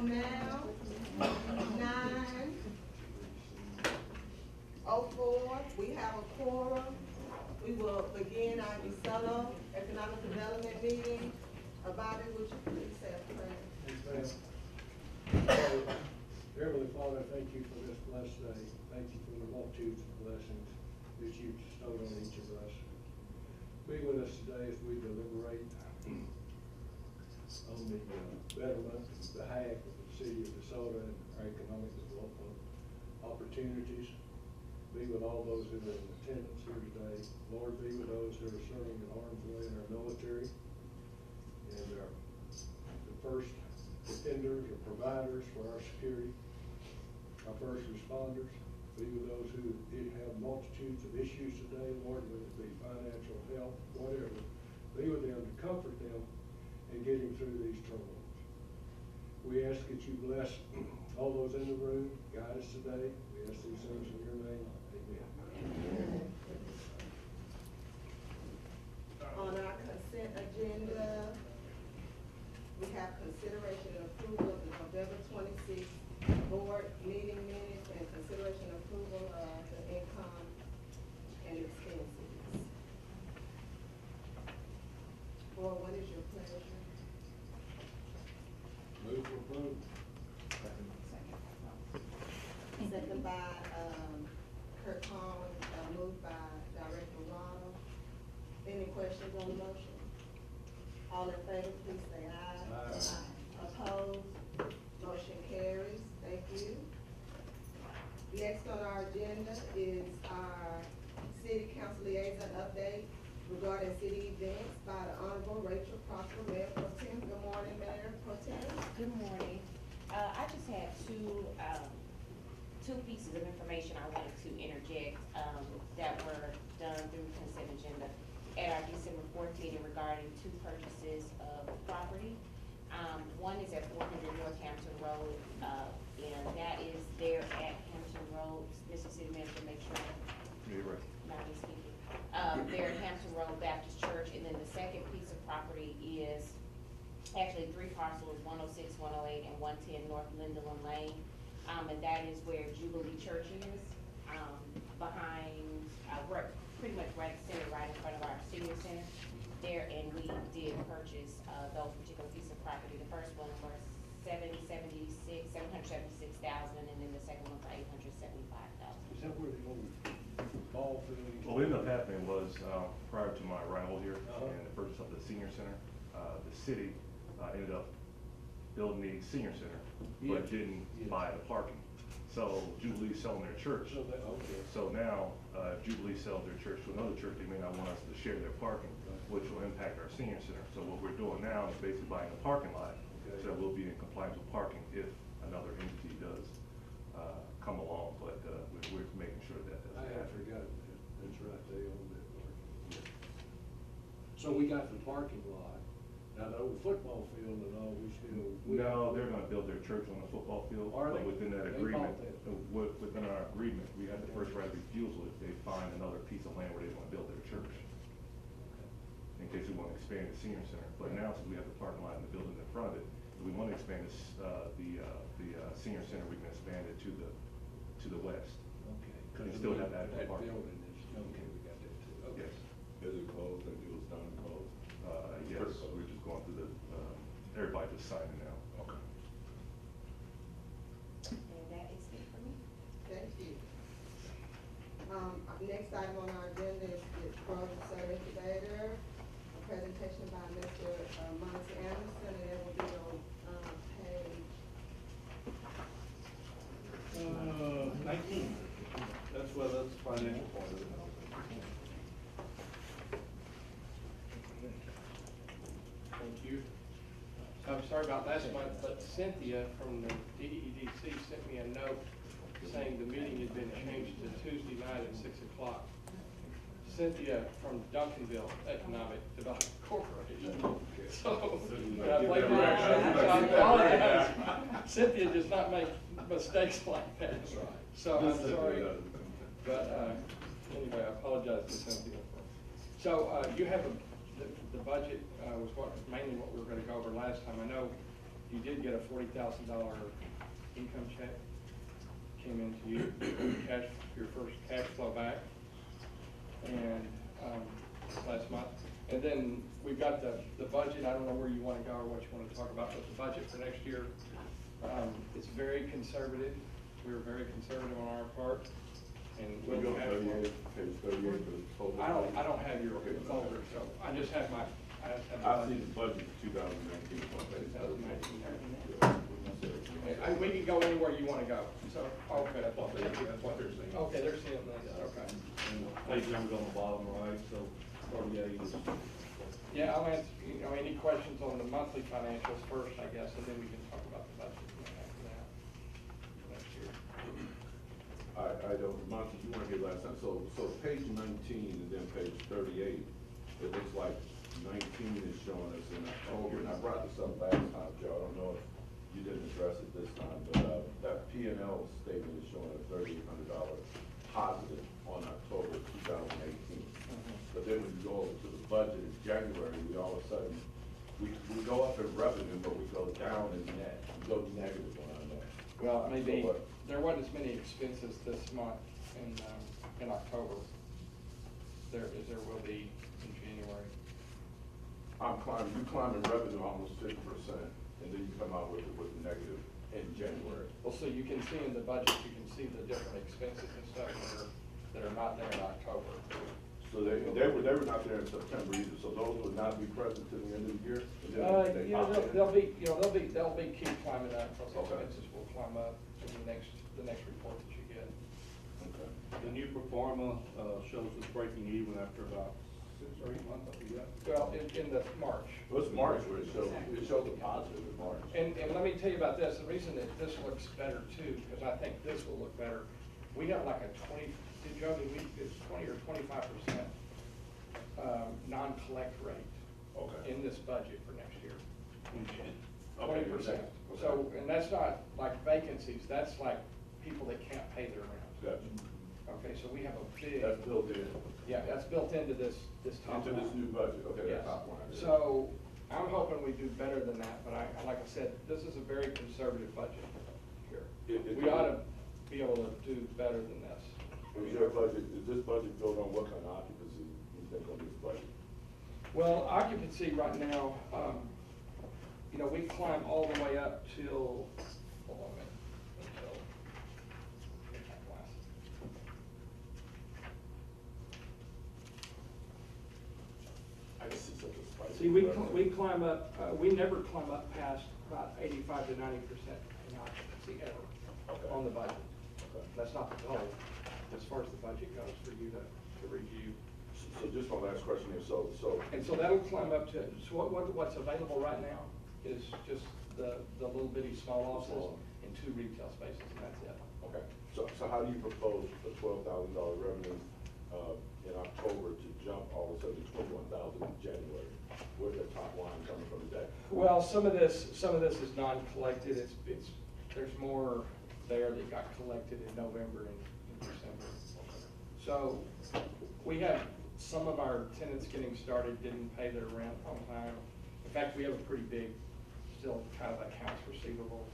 time now, 9:04. We have a quorum. We will begin our DeSoto Economic Development meeting. Bobby, would you please say a prayer? Yes, ma'am. Heavenly Father, thank you for this blessed day. Thank you for the multitudes of blessings that you bestowed on each of us. Be with us today as we deliberate on the betterment and behalf of the city of DeSoto and our economic development opportunities. Be with all those who are in attendance here today. Lord, be with those who are serving in harm's way in our military and the first defenders or providers for our security, our first responders. Be with those who did have multitudes of issues today, Lord, whether it be financial, health, whatever. Be with them to comfort them and get them through these turmoils. We ask that you bless all those in the room, guide us today. We ask these things in your name. Amen. On our consent agenda, we have consideration and approval of the November 26th board meeting minutes and consideration and approval of the income and expenses. Board, what is your pleasure? Move for approval. Second by Kurt Collins, moved by Director Ronald. Any questions on the motion? All in favor, please say aye. Aye. Opposed? Motion carries. Thank you. Next on our agenda is our city council liaison update regarding city events by the Honorable Rachel Prosper, Mayor Pro Tem. Good morning, Mayor Pro Tem. Good morning. I just had two pieces of information I wanted to interject that were done through consent agenda at our December 4th meeting regarding two purchases of property. One is at 400 Northampton Road, and that is there at Hampton Road. Mr. City Manager, make sure You're right. I'm not speaking. There at Hampton Road Baptist Church, and then the second piece of property is actually three parcels, 106, 108, and 110 North Lindenham Lane. And that is where Jubilee Church is, behind, pretty much right center, right in front of our senior center there, and we did purchase those particular pieces of property. The first one was $776,000, and then the second one for $875,000. Is that where the old ball field? What ended up happening was, prior to my arrival here Uh-huh. and the purchase of the senior center, the city ended up building the senior center, but didn't buy the parking. So Jubilee's selling their church. So that, okay. So now, Jubilee sells their church to another church, they may not want us to share their parking, which will impact our senior center. So what we're doing now is basically buying a parking lot, Okay. so that we'll be in compliance with parking if another entity does come along, but we're making sure that I doesn't had happen. forgotten that. That's right, they own that parking. So we got the parking lot. Now, the old football field and all, we still. No, they're gonna build their church on the football field, Are but they? within that They agreement, bought that. within our agreement, we have the first right of refusal if they find another piece of land where they wanna build their church, in case we wanna expand the senior center. But now, since we have the parking lot and the building in front of it, if we wanna expand this, the senior center, we can expand it to the west. Okay. And still have that That parking. building is, okay, we got that too. Okay. Yes. Is it closed? That deal is done and closed? Yes, we're just going through everybody just signing now. Okay. And that is it for me. Thank you. Next item on our agenda is the Growth Survey Incubator, a presentation by Mr. Monty Anderson, and it will be on page 19. That's the financial part of it. Thank you. I'm sorry about last month, but Cynthia from the DEDC sent me a note saying the meeting had been changed to Tuesday night at 6 o'clock. Cynthia from Duncanville Economic Development Corporation. So, I blame her. I apologize. Cynthia does not make mistakes like that. So I'm sorry. But anyway, I apologize to Cynthia. So you have the budget was mainly what we were going to go over last time. I know you did get a $40,000 income check, came into you, cash, your first cash flow back, and, last month. And then we've got the budget. I don't know where you want to go or what you want to talk about, but the budget for next year, it's very conservative. We were very conservative on our part, and We we'll go have. 38, page 38 for the total. I don't have your Okay. folder, so I just have my, I just have the I budget. see the budget for 2019. on page 38. 2019. We can go anywhere you want to go, so, okay. That's what they're saying. Okay, they're seeing this, okay. And the page numbers on the bottom right, so 38 is. Yeah, I'll answer, any questions on the monthly financials first, I guess, and then we can talk about the budget after that. Next year. I don't, Monty, you weren't here last time, so page 19 and then page 38, it looks like 19 is showing us in October, and I brought this up last time, Joe, I don't know if you didn't address it this time, but, that P&L statement is showing a $3,800 positive on October 2018. But then when you go over to the budget in January, we all of a sudden, we go up in revenue, but we go down in net, we go negative on our net. Well, maybe, So what- there wasn't as many expenses this month in October as there will be in January. you climbing revenue almost 50%, and then you come out with a negative in January. Well, so you can see in the budget, you can see the different expenses and stuff that are not there in October. So they were not there in September either, so those would not be present to the end of the year? And then they pop in? They'll be keep climbing up, those Okay. expenses will climb up in the next report that you get. Okay. The new performa shows us breaking even after about 6 or 8 months, I think. Well, in the March. Well, it's March where it shows a positive in March. And let me tell you about this, the reason that this looks better too, because I think this will look better. We got like a 20, Joe, it's 20 or 25% non-collect rate Okay. in this budget for next year. Okay, 20%. okay. So, and that's not like vacancies, that's like people that can't pay their rent. Gotcha. Okay, so we have a big. That's built in. Yeah, that's built into this top Into this line. new budget, okay, Yes. that top line. So, I'm hoping we do better than that, but like I said, this is a very conservative budget here. We ought to be able to do better than this. Is your budget, is this budget built on what kind of occupancy you think on this budget? Well, occupancy right now, we climb all the way up till, hold on a minute, until, here's my glasses. I can see such a spike. See, we climb up, we never climb up past about 85 to 90% in occupancy ever Okay. on the budget. Okay. That's not the goal, as far as the budget goes for you to review. So just one last question here, so. And so that'll climb up to, so what's available right now is just the little bitty small offices and 2 retail spaces, and that's it. Okay, so how do you propose the $12,000 revenue in October to jump all of a sudden to $21,000 in January? Where's the top line coming from? Is that? Well, some of this is non-collected, there's more there that got collected in November and in December. So, we have some of our tenants getting started, didn't pay their rent on time. In fact, we have a pretty big, still kind of accounts receivable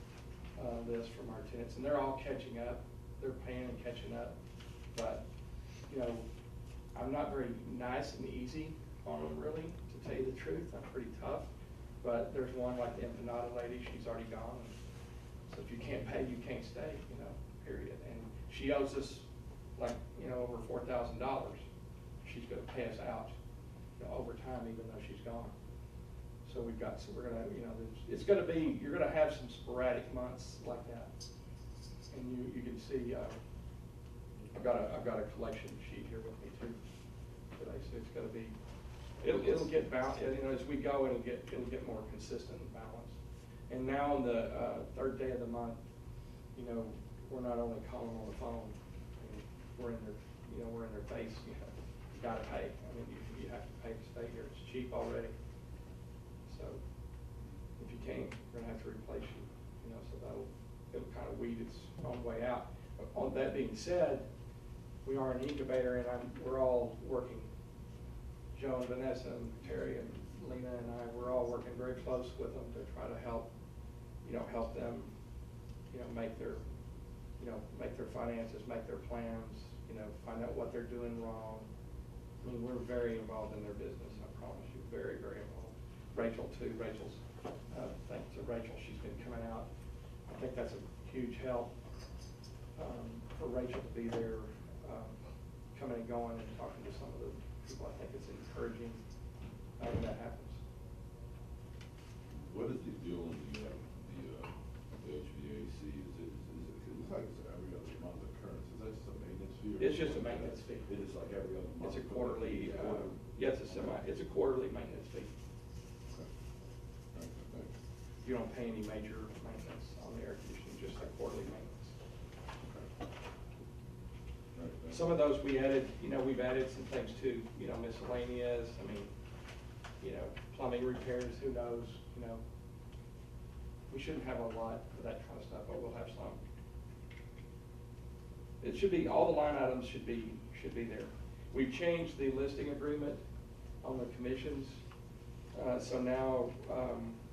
list from our tenants, and they're all catching up. They're paying and catching up. But, I'm not very nice and easy on them, really, to tell you the truth. I'm pretty tough. But there's one, like the empanada lady, she's already gone. So if you can't pay, you can't stay, period. And she owes us like, over $4,000. She's gonna pay us out, over time, even though she's gone. So we're gonna, it's gonna be, you're gonna have some sporadic months like that. And you can see, I've got a collection sheet here with me too today, so it's gonna be, it'll get balanced, as we go, it'll get more consistent and balanced. And now on the 3rd day of the month, we're not only calling on the phone, we're in their face, you gotta pay. I mean, you have to pay to stay here. It's cheap already. So if you can't, we're gonna have to replace you, so it'll kind of weed its own way out. But on that being said, we are an incubator, and we're all working. Joe and Vanessa and Terry and Lena and I, we're all working very close with them to try to help help them, make their finances, make their plans, find out what they're doing wrong. I mean, we're very involved in their business, I promise you, very, very involved. Rachel too, thanks to Rachel, she's been coming out. I think that's a huge help, for Rachel to be there, coming and going and talking to some of the people. I think it's encouraging, when that happens. What is the deal on the HVAC? Is it, it's like it's every other month occurrence, is that just a maintenance fee? Or It's just a something like maintenance that? fee. It is like every other month? It's a quarterly, yeah, it's a quarterly maintenance fee. Okay. Thank you, thank you. You don't pay any major maintenance on the air conditioning, just like quarterly maintenance. Okay. Right, thank you. Some of those we added, we've added some things too, miscellaneous, plumbing repairs, who knows, We shouldn't have a lot of that kind of stuff, but we'll have some. It should be, all the line items should be there. We've changed the listing agreement on the commissions, so now,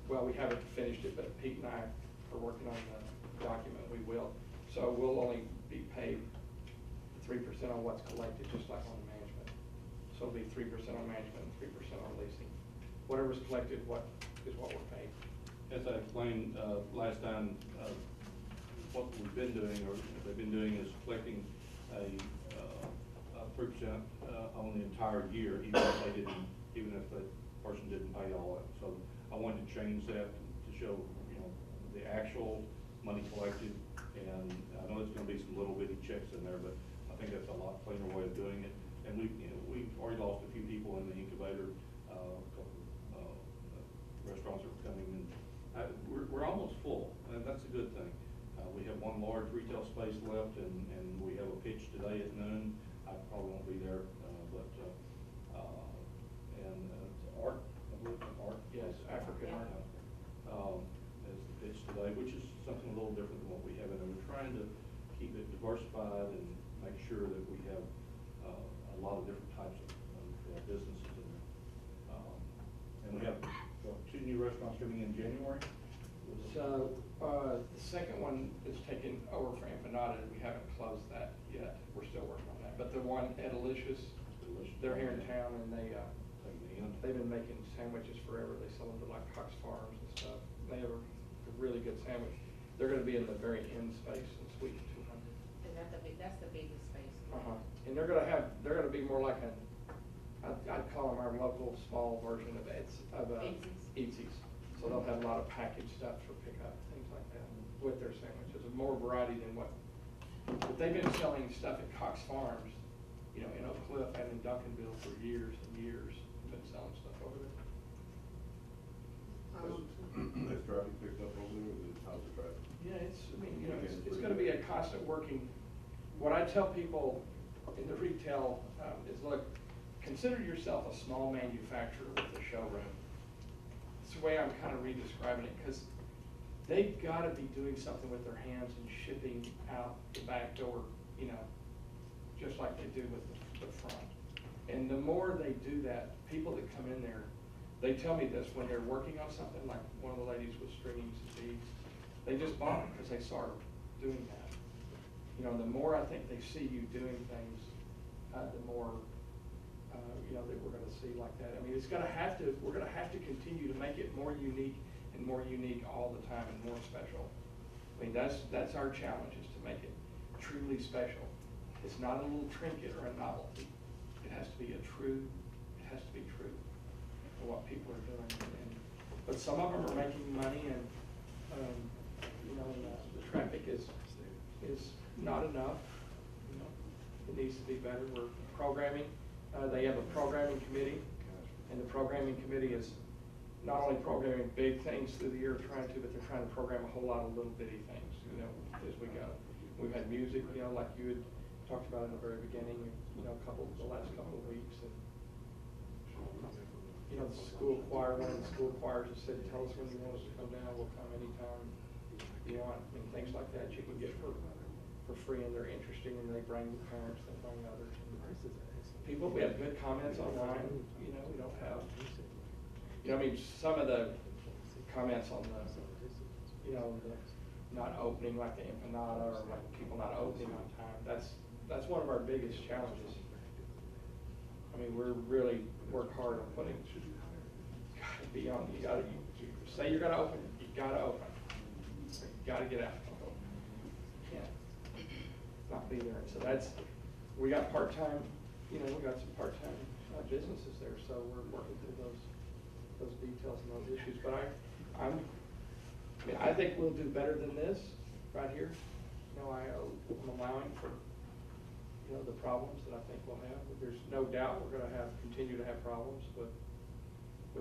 we haven't finished it, but Pete and I are working on the document, we will. So we'll only be paid 3% on what's collected, just like on management. So it'll be 3% on management and 3% on leasing. Whatever's collected, is what we're paid. As I explained last time, what we've been doing, or they've been doing, is collecting a 3% on the entire year, even if the person didn't pay all of it. So I wanted to change that to show, the actual money collected, and I know it's going to be some little bitty checks in there, but I think that's a lot cleaner way of doing it. And we've already lost a few people in the incubator. Restaurants are coming in. We're almost full, and that's a good thing. We have one large retail space left, and we have a pitch today at noon. I probably won't be there, but it's art, I believe, art. Yes, African art. Is the pitch today, which is something a little different than what we have, and we're trying to keep it diversified and make sure that we have a lot of different types of businesses in there. And we have 2 new restaurants coming in January. So, the second one is taken over for Empanada, and we haven't closed that yet. We're still working on that. But the one at Delicious, they're here in town, and they've been making sandwiches forever. They sell them to like Cox Farms and stuff. They have a really good sandwich. They're gonna be in the very end space in Suite 200. And that's the biggest space. And they're gonna be more like I'd call them our local small version of Eatzi's. So they'll have a lot of packaged stuff for pickup, things like that, with their sandwiches, and more variety than what. But they've been selling stuff at Cox Farms, in Oak Cliff and in Duncanville for years and years. Been selling stuff over there. Has traffic picked up over there, or how's the traffic? Yeah, it's gonna be a constant working. What I tell people in the retail is, look, consider yourself a small manufacturer with a showroom. It's the way I'm kind of re-describing it, because they've got to be doing something with their hands and shipping out the back door, just like they do with the front. And the more they do that, people that come in there, they tell me this when they're working on something, like one of the ladies was stringing some beads, they just bought it because they saw her doing that. The more I think they see you doing things, the more that we're gonna see like that. I mean, we're gonna have to continue to make it more unique and more unique all the time and more special. I mean, that's our challenge, is to make it truly special. It's not a little trinket or a novelty. It has to be true for what people are doing. But some of them are making money, and the traffic is not enough. It needs to be better. We're programming. They have a programming committee, and the programming committee is not only programming big things through the year but they're trying to program a whole lot of little bitty things, as we go. We've had music, like you had talked about in the very beginning, the last couple of weeks, and the school choir, one of the school choirs has said, tell us when you want us to come down, we'll come anytime you want. I mean, things like that you can get for free, and they're interesting, and they bring the parents, they bring others. People, we have good comments online, we don't have, some of the comments on you know, the not opening like the empanada or like people not opening on time. That's one of our biggest challenges. I mean, we're really work hard on putting, gotta be on, you say you're gonna open, you gotta open. You gotta get out. Can't not be there. So we got part-time, you know, we got some part-time businesses there, so we're working through those details and those issues. But I mean, I think we'll do better than this right here. You know, I'm allowing for, you know, the problems that I think we'll have. There's no doubt we're gonna continue to have problems with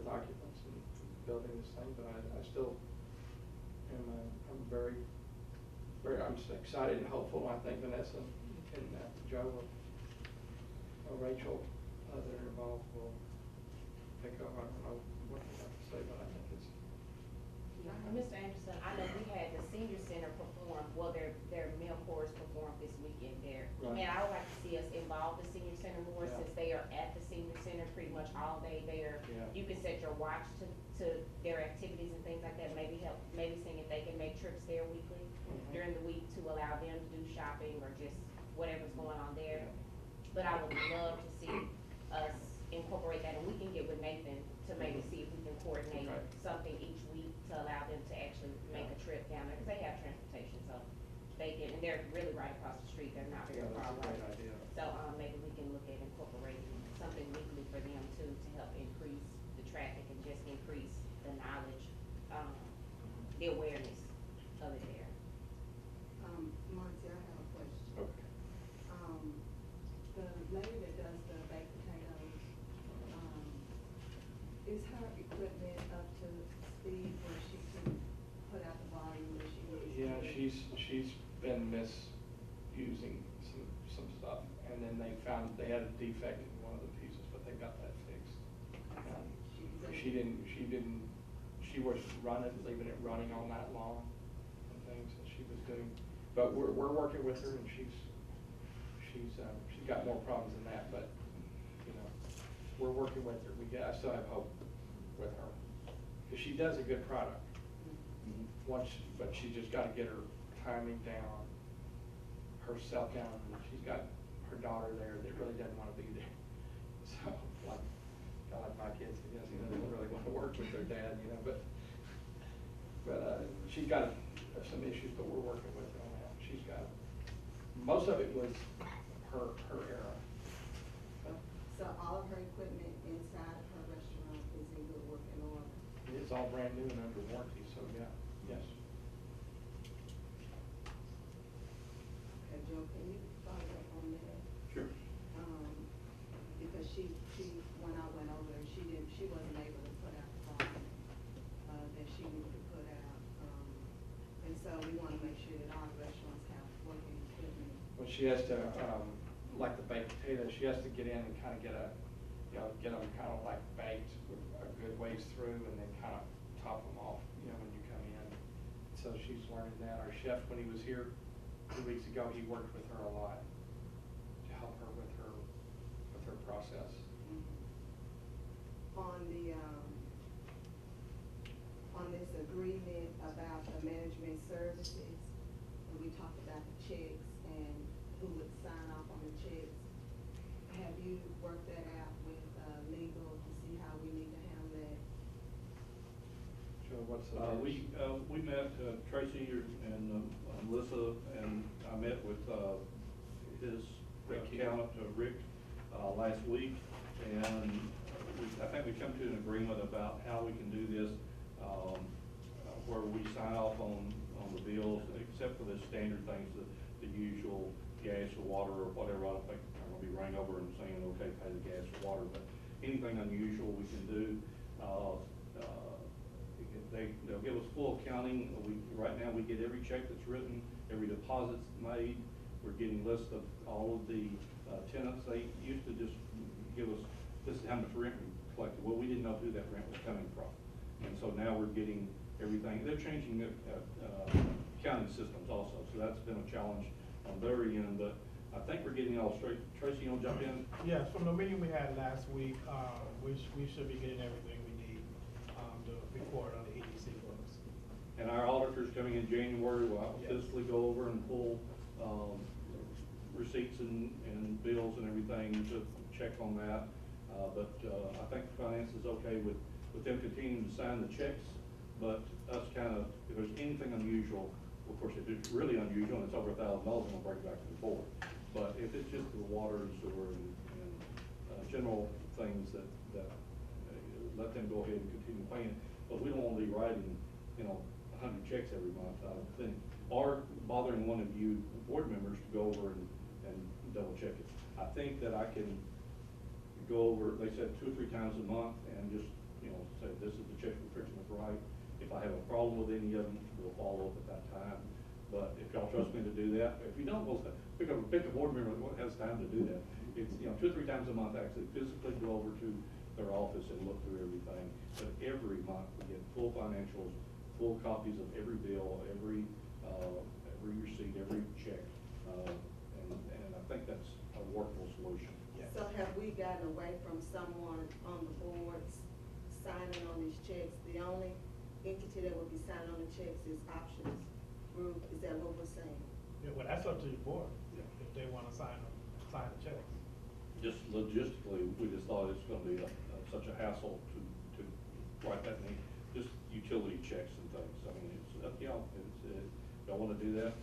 occupants and building this thing, but I still am, I'm very, I'm excited and hopeful. I think Vanessa and Joe or Rachel that are involved will pick up. I don't know what they have to say, but I think it's. Mr. Anderson, I know we had the senior center perform, well, their meal course performed this weekend there. Right. And I would like to see us involve the senior center more, Yeah. since they are at the senior center pretty much all day there. Yeah. You can set your watch to their activities and things like that, maybe seeing if they can make trips there weekly during the week to allow them to do shopping or just whatever's going on there. But I would love to see us incorporate that, and we can get with Nathan to maybe see if we can coordinate Right. something each week to allow them to actually make a trip down there, because they have transportation, so they can, and they're really right across the street, they're not very Yeah, far that's a away. great idea. So, maybe we can look at incorporating something weekly for them too, to help increase the traffic and just increase the knowledge, the awareness of it there. Monty, I have a question. Okay. The lady that does the baked potatoes, is her equipment up to speed where she can put out the volume that she needs? Yeah, she's been misusing some stuff, and then they found they had a defect in one of the pieces, but they got that fixed. She was leaving it running all night long and things that she was doing. But we're working with her, and she's got more problems than that, but, you know, we're working with her. I still have hope with her, because she does a good product. But she just gotta get her timing down, herself down. She's got her daughter there that really doesn't wanna be there. So, like my kids, I guess, you know, they don't really wanna work with their dad, you know, but she's got some issues, but we're working with her on that. She's got, most of it was her error. So all of her equipment inside of her restaurant is in good working order? It's all brand new and under warranty, so yeah, yes. Okay, Joe, can you follow up on that? Sure. Because when I went over there, she wasn't able to put out the volume, that she needed to put out. And so we wanna make sure that all restaurants have working equipment. Well, she has to, like the baked potatoes, she has to get in and kind of get them kind of like baked with a good ways through, and then kind of top them off, you know, when you come in. So she's learning that. Our chef, when he was here 2 weeks ago, he worked with her a lot to help her with her process. On this agreement about the management services, and we talked about the checks and who would sign off on the checks, have you worked that out with legal to see how we need to handle that? So what's the? We met, Tracy and Melissa, and I met with his accountant, Rick, last week, and I think we come to an agreement about how we can do this, where we sign off on the bills, except for the standard things, the usual gas or water or whatever. I don't think I'm gonna be running over and saying, okay, pay the gas or water, but anything unusual we can do. They'll give us full accounting. Right now, we get every check that's written, every deposit's made. We're getting lists of all of the tenants. They used to just give us, this is how much rent we collected. Well, we didn't know who that rent was coming from. And so now we're getting everything. They're changing accounting systems also, so that's been a challenge on their end, but I think we're getting it all straight. Tracy, you wanna jump in? Yes, from the meeting we had last week, we should be getting everything we need to report on the EDC books. And our auditors coming in January will physically go over and pull, receipts and bills and everything to check on that. But I think finance is okay with them continuing to sign the checks, but us kind of, if there's anything unusual, of course, if it's really unusual and it's over $1,000, we'll bring it back to the board. But if it's just the water and sewer and general things that let them go ahead and continue paying. But we don't want to be writing, 100 checks every month, I don't think, or bothering one of you board members to go over and double check it. I think that I can go over, they said 2 or 3 times a month, and just, say, this is the check for Christmas, right? If I have a problem with any of them, we'll follow up at that time. But if y'all trust me to do that, if you don't, we'll pick a board member that has time to do that. It's, 2 or 3 times a month, actually physically go over to their office and look through everything. But every month, we get full financials, full copies of every bill, every receipt, every check. And I think that's a workable solution. So have we gotten away from someone on the boards signing on these checks? The only entity that would be signing on the checks is Options Group, is that what we're saying? Yeah, well, that's up to your board, if they wanna sign the checks. Just logistically, we just thought it's gonna be such a hassle to write that many, just utility checks and things. I mean, it's up to y'all, y'all wanna do that?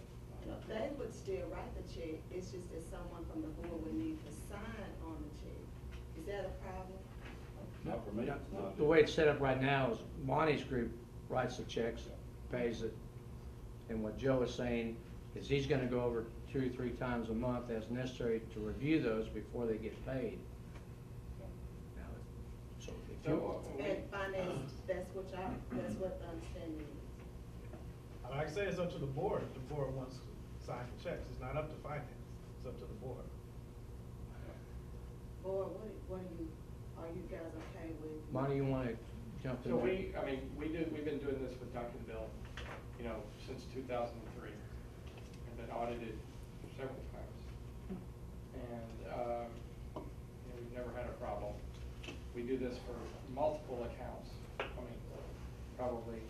No, they would still write the check, it's just that someone from the board would need to sign on the check. Is that a problem? Not for me, it's not. The way it's set up right now is Monty's group writes the checks, pays it, and what Joe is saying is he's gonna go over 2 or 3 times a month as necessary to review those before they get paid. Now, so if you, And finance, that's what the understanding is. Like I say, it's up to the board, if the board wants to sign the checks, it's not up to finance, it's up to the board. Board, are you guys okay with? Monty, you wanna jump in? So there? we've been doing this with Duncanville, since 2003, and been audited several times. And, we've never had a problem. We do this for multiple accounts, probably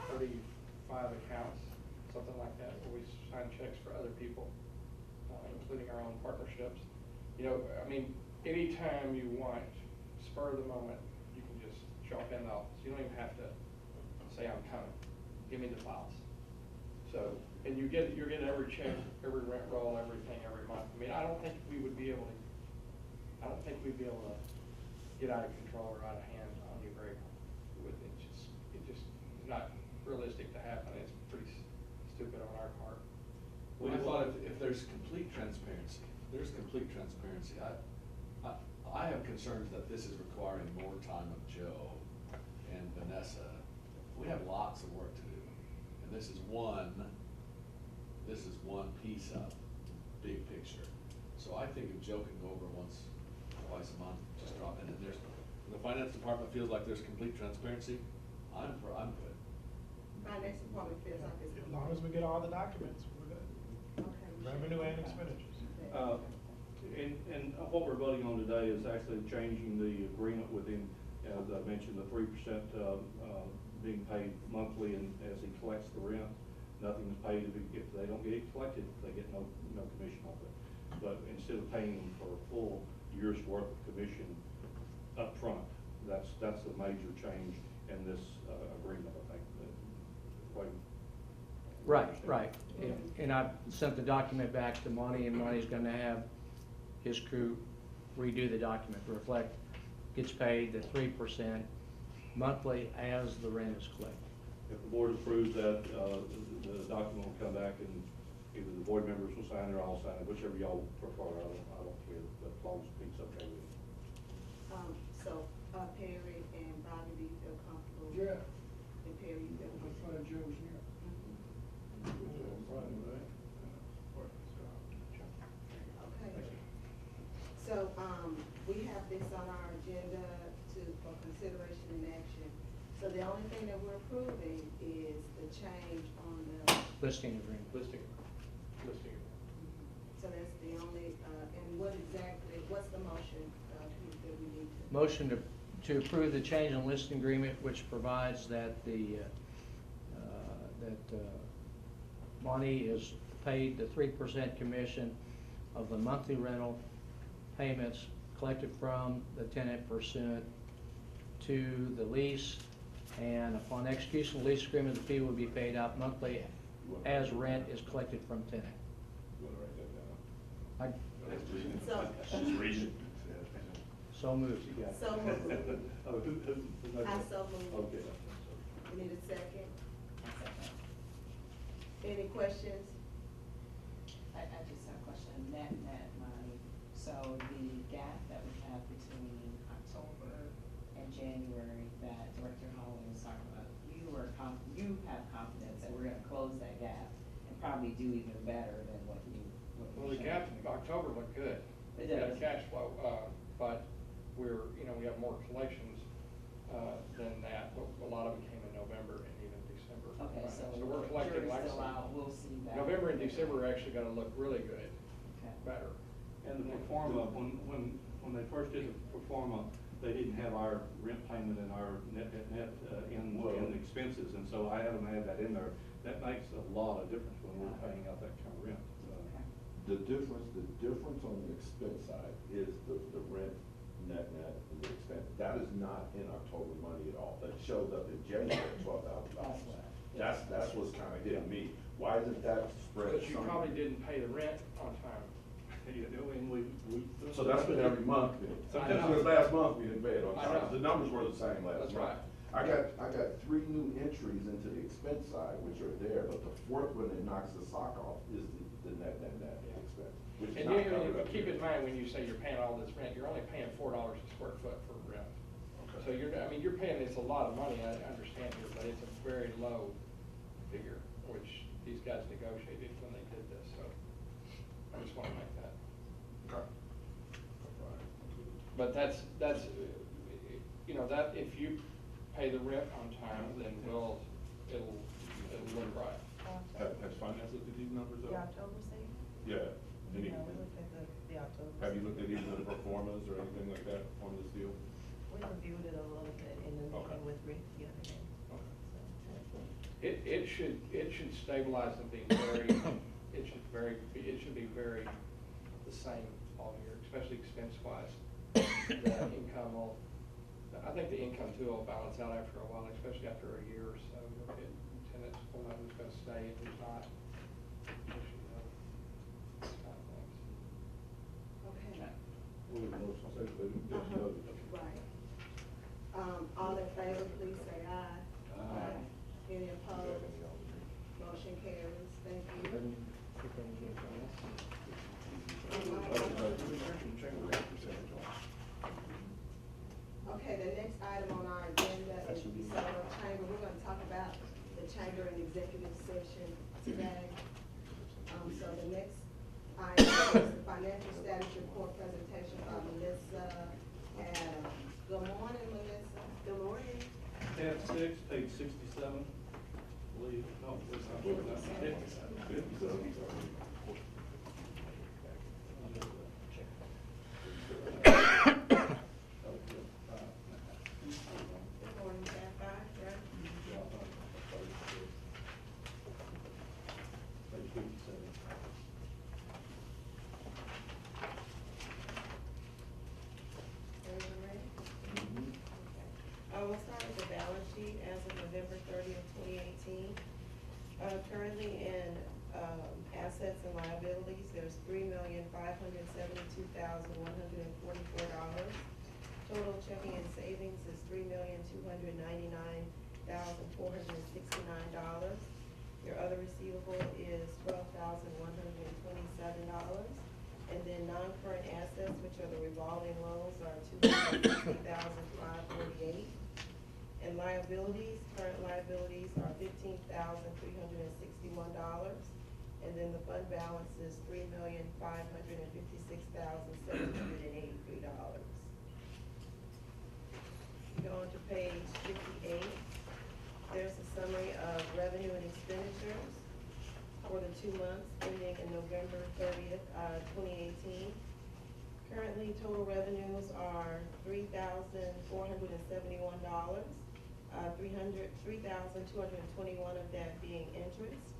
35 accounts, something like that, where we sign checks for other people, including our own partnerships. Anytime you want, spur of the moment, you can just show up in the office. You don't even have to say, I'm coming, give me the files. So, and you're getting every check, every rent roll, everything every month. I don't think we'd be able to get out of control or out of hand on you very, it's just not realistic to happen. It's pretty stupid on our part. Well, I thought if there's complete transparency, I have concerns that this is requiring more time of Joe and Vanessa. We have lots of work to do, and this is one piece of big picture. So I think if Joe can go over once, twice a month, just drop in, and when the finance department feels like there's complete transparency, I'm good. Finance department feels like it's. As long as we get all the documents, we're good. Okay. Revenue and expenditures. And what we're voting on today is actually changing the agreement within, as I mentioned, the 3% being paid monthly, and as he collects the rent, nothing is paid if they don't get it collected, they get no commission on it. But instead of paying them for a full year's worth of commission up front, that's the major change in this agreement, I think. Right. And I sent the document back to Monty, and Monty's gonna have his crew redo the document to reflect, gets paid the 3% monthly as the rent is collected. If the board approves that, the document will come back, and either the board members will sign it or I'll sign it, whichever y'all prefer. I don't care, but as long as Pete's okay with it. So, Perry and Bobby, do you feel comfortable? Yeah. And Perry, you feel That's comfortable? why Joe's here. Friday, right? Okay. So, we have this on our agenda for consideration and action. So the only thing that we're approving is the change on the. Listing agreement. Listing. So that's the only, and what's the motion, that we need to? Motion to approve the change in listing agreement, which provides that the that Monty is paid the 3% commission of the monthly rental payments collected from the tenant pursuant to the lease, and upon execution of the lease agreement, the fee will be paid out monthly as rent is collected from tenant. You wanna write that down? So, So moved, you got it. so moved. Oh, who- I so moved. Okay. We need a second. Any questions? I just have a question, net money, so the gap that we have between October and January that Director Holland was talking about, you have confidence that we're gonna close that gap and probably do even better than what you. Well, the gap in October looked good. It We had does. cash flow, but we have more collections, than that, but a lot of it came in November and even December. Okay, so. So we're collecting jury's like. still out, we'll see that. November and December are actually gonna look really good, Okay. better. And the performa, when they first did the performa, they didn't have our rent payment and our net in the expenses, and so I haven't had that in there. That makes a lot of difference when we're paying out that kind of rent. Okay. The difference on the expense side is the rent, net, and the expense. That is not in October money at all. That shows up in January, $12,000. That's what's kind of hitting me. Why isn't that spread? But you probably didn't pay the rent on time. You know, and we. So that's been every month then. I Sometimes know. this last month we didn't pay it on I time. know. The numbers were the same last That's month. right. I got 3 new entries into the expense side, which are there, but the fourth one that knocks the sock off is the net Yeah. expense, which is And not covered up keep here. in mind, when you say you're paying all this rent, you're only paying $4 a square foot for rent. Okay. So you're paying, it's a lot of money, I understand here, but it's a very low figure, which these guys negotiated when they did this, so I just wanna make that. Okay. But that's, that, if you pay the rent on time, then it'll look right. Has finance looked at these numbers The though? October statement? Yeah. Any- No, we looked at the October. Have you looked at either of the performers or anything like that on this deal? We reviewed it a little bit in the Okay. meeting with Rick the other day. Okay. It should stabilize and be it should be very the same all year, especially expense wise. The income I think the income too will balance out after a while, especially after a year or so. You'll get tenants, will know who's gonna stay and who's not. Those kind of things. Okay. Uh-huh. Right. All in favor, please say aye. Aye. Any opposed? Motion carries. Thank you. Okay, the next item on our agenda is the Solar Chamber. We're gonna talk about the chamber in executive session today. So the next item is the financial status report presentation by Melissa Adams. Good morning, Melissa. Good morning. Tab 6, page 67, I believe, no, it's not, 57. Good morning, staff. Right? Page 57. Everyone ready? We'll start with the balance sheet as of November 30th, 2018. Currently in assets and liabilities, there's $3,572,144. Total checking and savings is $3,299,469. Your other receivable is $12,127. And then non-current assets, which are the revolving loans, are $260,548. And liabilities, current liabilities are $15,361. And then the fund balance is $3,556,783. Go on to page 58. There's a summary of revenue and expenditures for the 2 months ending in November 30th, 2018. Currently, total revenues are $3,471. $3,221 of that being interest.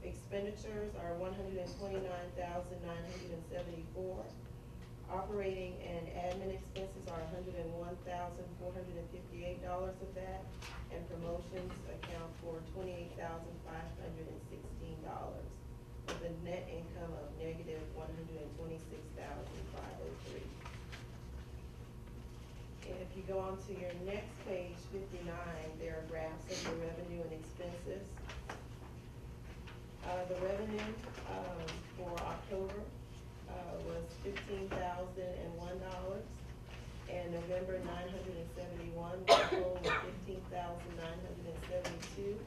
Expenditures are $129,974. Operating and admin expenses are $101,458 of that, and promotions account for $28,516, with a net income of negative $126,503. And if you go on to your next page, 59, there are graphs of your revenue and expenses. The revenue for October was $15,001, and November $971, the total of $15,972,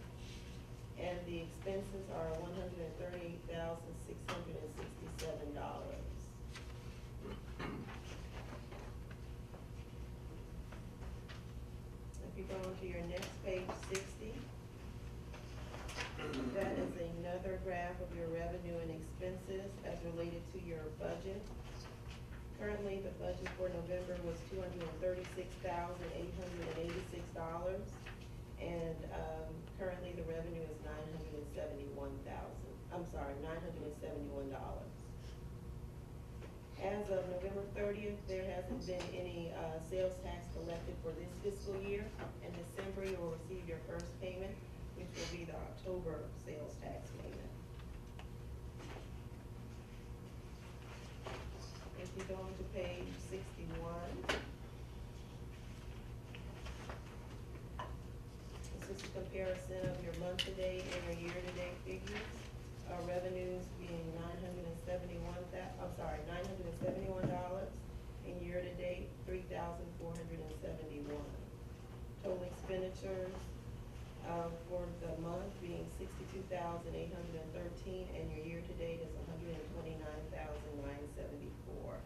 and the expenses are $138,667. If you go on to your next page, 60, that is another graph of your revenue and expenses as related to your budget. Currently, the budget for November was $236,886, and currently the revenue is $971. As of November 30th, there hasn't been any sales tax collected for this fiscal year. In December, you will receive your first payment, which will be the October sales tax payment. If you go on to page 61, this is a comparison of your month-to-date and your year-to-date figures. Revenues being $971, and year-to-date $3,471. Total expenditures for the month being $62,813, and your year-to-date is $129,974.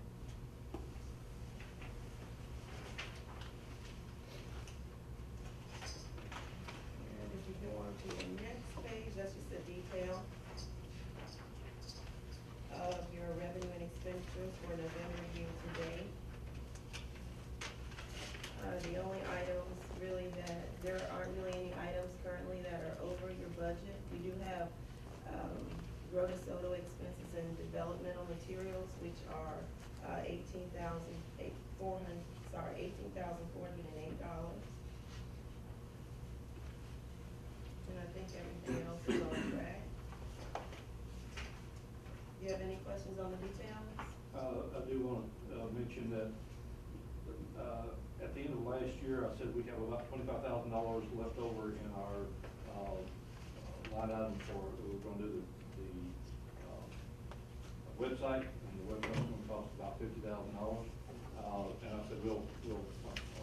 And if you go on to your next page, that's just a detail of your revenue and expenditures for November year-to-date. The only items really there aren't really any items currently that are over your budget. We do have Grow to Soto expenses and developmental materials, which are $18,408. And I think everything else is on track. Do you have any questions on the details? I do want to mention that at the end of last year, I said we have about $25,000 left over in our line item for, we're going to do the website, and the website's going to cost about $50,000. And I said I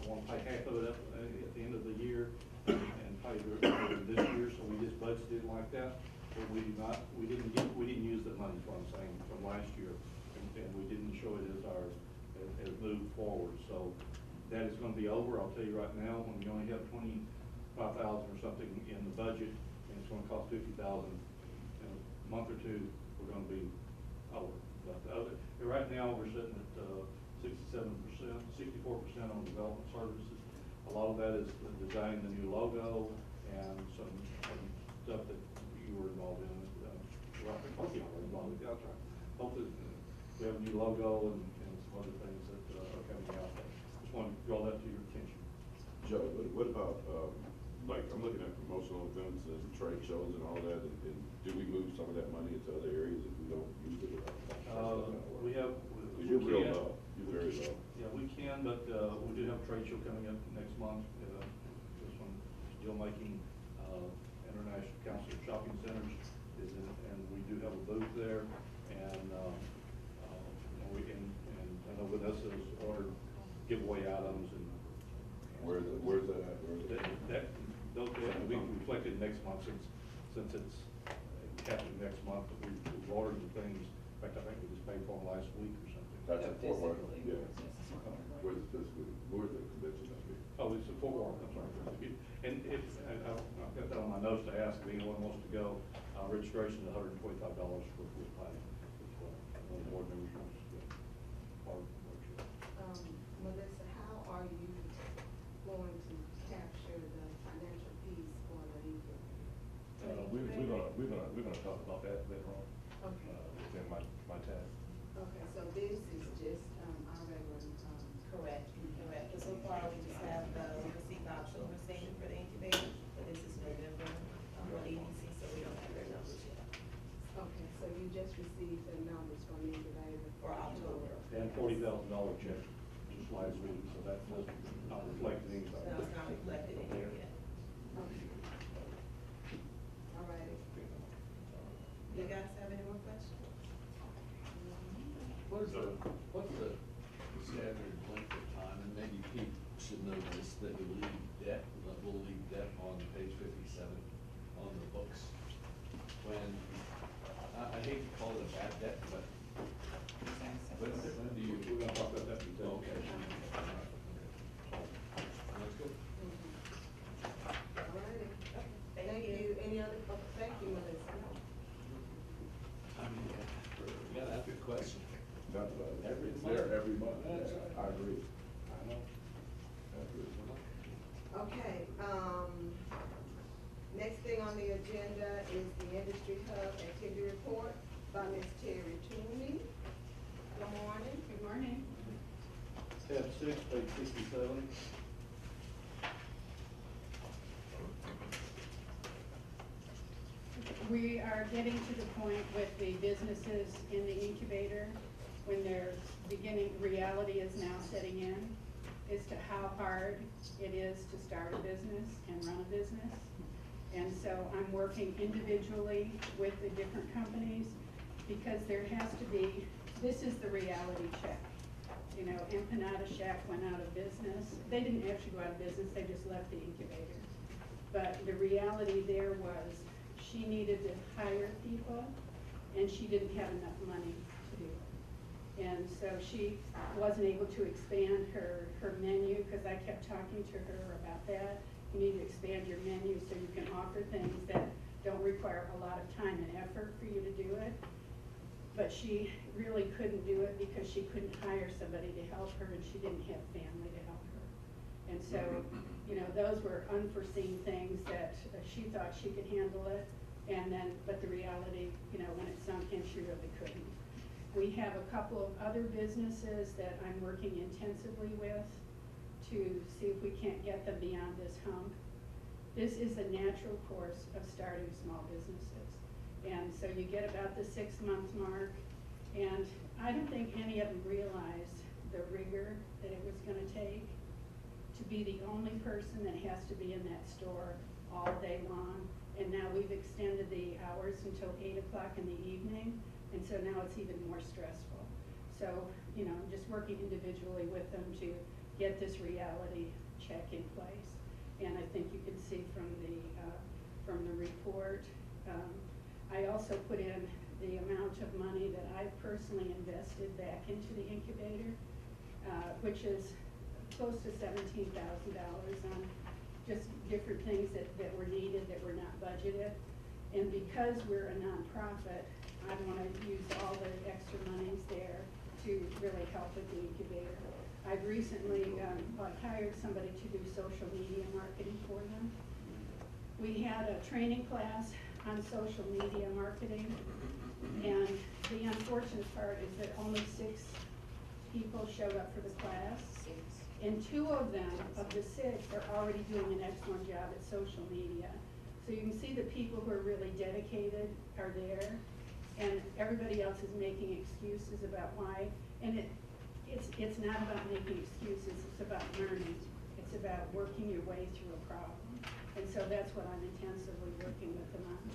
want to pay half of it up at the end of the year and pay this year, so we just budgeted like that. But we didn't use the money, is what I'm saying, from last year, and we didn't show it as moved forward. So that is going to be over. I'll tell you right now, when you only have $25,000 or something in the budget, and it's going to cost $50,000 in a month or two, we're going to be over. But right now, we're sitting at 67%, 64% on development services. A lot of that is designing the new logo and some stuff that you were involved in. Hopefully, we have a new logo and some other things that are coming out. Just want to draw that to your attention. Joe, what about, like, I'm looking at promotional events and trade shows and all that, and do we move some of that money into other areas if we don't use it? We have. You're real low, you're very low. Yeah, we can, but we do have a trade show coming up next month. This one, deal making, International Council of Shopping Centers is in, and we do have a booth there, and I know Vanessa's ordered giveaway items and. Where's that at? Those will be reflected next month since it's happening next month. We've ordered the things. In fact, I think we just paid for them last week or something. That's at Fort Worth, Physically, yeah. where's this? Where's the convention gonna be? Oh, it's a Fort Worth, I'm sorry. And if, I've got that on my notes to ask if anyone wants to go, registration is $125 for the party. If board members wants to go. Melissa, how are you going to capture the financial we're gonna talk about that later on. Okay. Within my task. Okay, so this is just, our regular, Correct, correct. But so far, we just have, we received the October statement for the incubator, but this is November, for the EDC, so we don't have their numbers yet. okay, so you just received the numbers from the incubator? For October. And $40,000 check just last week, so that's not reflected anything. No, it's not reflected in here yet. Okay. All righty. You guys have any more questions? What's the standard length of time, and maybe Pete should know this, that we leave debt, we'll leave debt on page 57 on the books. When, I hate to call it a bad debt, but when do you? We're gonna talk about that in Oh, detail. okay. That's good. All righty. Thank you. Any other, thank you, Melissa. I mean, you gotta ask a question. Not, it's there every month, yeah, I agree. I know. I agree. Okay, next thing on the agenda is the Industry Hub Activity Report by Ms. Terry Toomey. Good morning. Good morning. Tab 6, page 67. We are getting to the point with the businesses in the incubator when they're beginning, reality is now setting in as to how hard it is to start a business and run a business. And so I'm working individually with the different companies because there has to be, this is the reality check. You know, Empanada Shack went out of business. They didn't actually go out of business, they just left the incubator. But the reality there was she needed to hire people and she didn't have enough money to do it. And so she wasn't able to expand her menu because I kept talking to her about that. You need to expand your menu so you can offer things that don't require a lot of time and effort for you to do it. But she really couldn't do it because she couldn't hire somebody to help her and she didn't have family to help her. And so, you know, those were unforeseen things that she thought she could handle it. And then, but the reality, you know, when it sunk in, she really couldn't. We have a couple of other businesses that I'm working intensively with to see if we can't get them beyond this hump. This is the natural course of starting small businesses. And so you get about the 6-month mark, and I don't think any of them realized the rigor that it was gonna take to be the only person that has to be in that store all day long. And now we've extended the hours until 8 o'clock in the evening, and so now it's even more stressful. So, you know, I'm just working individually with them to get this reality check in place. And I think you can see from the report. I also put in the amount of money that I personally invested back into the incubator, which is close to $17,000 on just different things that were needed that were not budgeted. And because we're a nonprofit, I want to use all the extra monies there to really help with the incubator. I've recently hired somebody to do social media marketing for them. We had a training class on social media marketing, and the unfortunate part is that only 6 people showed up for the class. And 2 of them, of the 6, are already doing an excellent job at social media. So you can see the people who are really dedicated are there, and everybody else is making excuses about why. And it's not about making excuses, it's about learning. It's about working your way through a problem. And so that's what I'm intensively working with them on.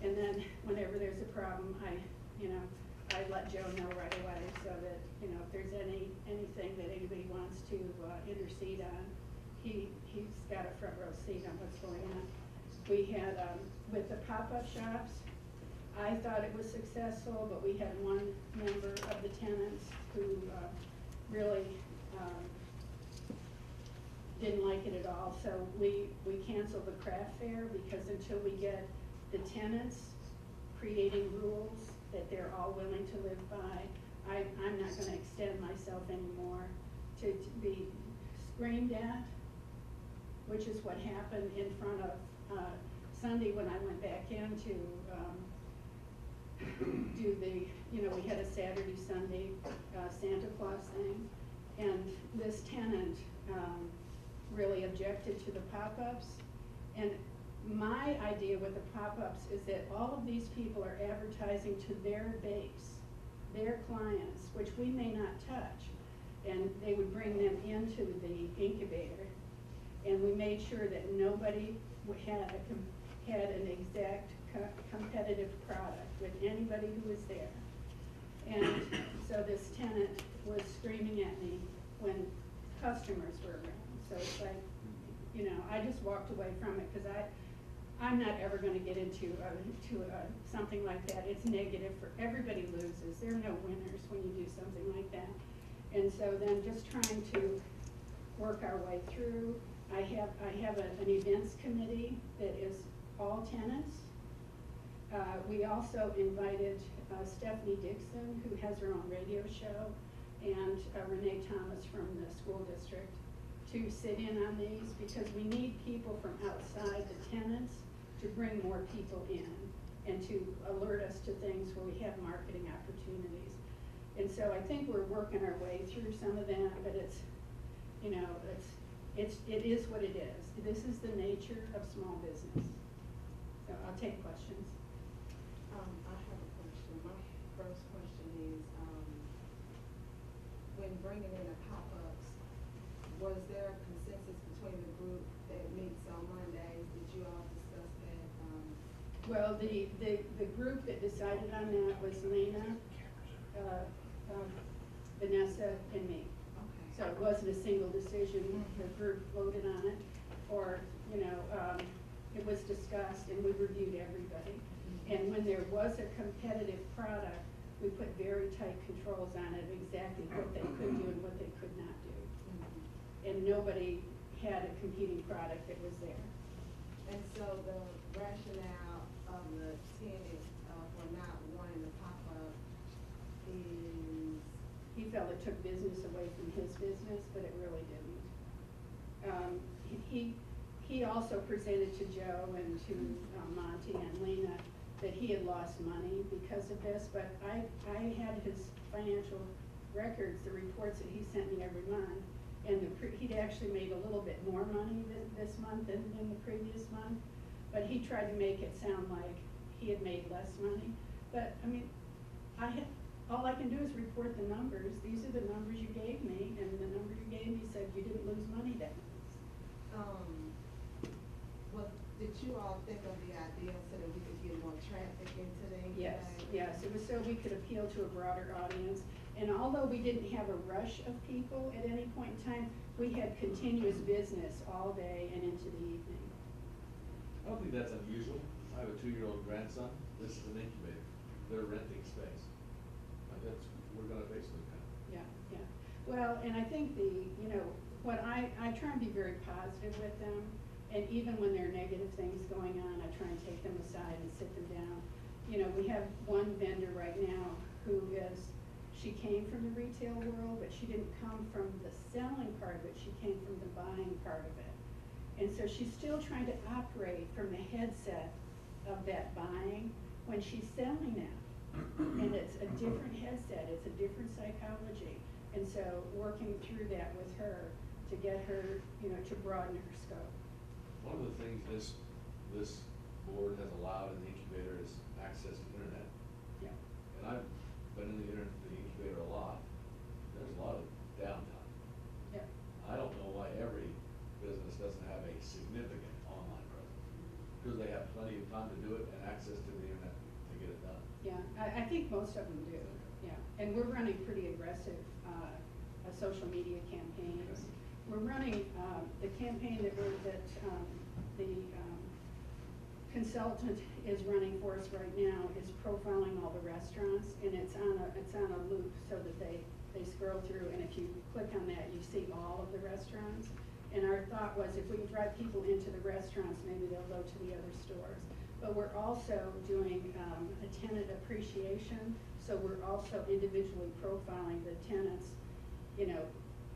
And then whenever there's a problem, I let Joe know right away so that, you know, if there's anything that anybody wants to intercede on, he's got a front row seat on what's going on. We had, with the pop-up shops, I thought it was successful, but we had one member of the tenants who really didn't like it at all. So we canceled the craft fair because until we get the tenants creating rules that they're all willing to live by, I'm not gonna extend myself anymore to be screamed at, which is what happened in front of Sunday when I went back in to do the, you know, we had a Saturday, Sunday, Santa Claus thing. And this tenant, really objected to the pop-ups. And my idea with the pop-ups is that all of these people are advertising to their base, their clients, which we may not touch. And they would bring them into the incubator. And we made sure that nobody had an exact competitive product with anybody who was there. And so this tenant was screaming at me when customers were around. So it's like, you know, I just walked away from it because I'm not ever going to get into something like that. It's negative for everybody loses. There are no winners when you do something like that. And so then just trying to work our way through. I have an events committee that is all tenants. We also invited Stephanie Dixon, who has her own radio show, and Renee Thomas from the school district to sit in on these, because we need people from outside the tenants to bring more people in and to alert us to things where we have marketing opportunities. And so I think we're working our way through some of that, but it's, you know, it is what it is. This is the nature of small business. So I'll take questions. I have a question. My first question is, when bringing in the pop-ups, was there a consensus between the group that meets on Mondays? Did you all discuss that? Well, the group that decided on that was Lena, Vanessa, and me. Okay. So it wasn't a single decision. The group voted on it, or, you know, it was discussed and we reviewed everybody. And when there was a competitive product, we put very tight controls on it, exactly what they could do and what they could not do. And nobody had a competing product that was there. And so the rationale of the tenant for not wanting to pop up is? He felt it took business away from his business, but it really didn't. He also presented to Joe and to Monty and Lena that he had lost money because of this, but I had his financial records, the reports that he sent me every month, and he'd actually made a little bit more money this month than in the previous month, but he tried to make it sound like he had made less money. But, I mean, all I can do is report the numbers. These are the numbers you gave me, and the number you gave me said you didn't lose money that month. Did you all think of the idea so that we could get more traffic into the incubator? Yes, it was so we could appeal to a broader audience. And although we didn't have a rush of people at any point in time, we had continuous business all day and into the evening. I don't think that's unusual. I have a 2-year-old grandson. This is an incubator. They're renting space. We're gonna basically kind of. Yeah. Well, and I think what I try and be very positive with them. And even when there are negative things going on, I try and take them aside and sit them down. You know, we have one vendor right now she came from the retail world, but she didn't come from the selling part of it, she came from the buying part of it. And so she's still trying to operate from the headset of that buying when she's selling now. And it's a different headset, it's a different psychology. And so working through that with her to get her, you know, to broaden her scope. One of the things this board has allowed in the incubator is access to internet. Yeah. And I've been in the incubator a lot. There's a lot of downtime. Yeah. I don't know why every business doesn't have a significant online presence, because they have plenty of time to do it and access to the internet to get it done. Yeah, I think most of them do, yeah. And we're running pretty aggressive social media campaigns. We're running the campaign that the consultant is running for us right now is profiling all the restaurants, and it's on a loop so that they scroll through, and if you click on that, you see all of the restaurants. And our thought was if we can drive people into the restaurants, maybe they'll go to the other stores. But we're also doing a tenant appreciation, so we're also individually profiling the tenants, you know,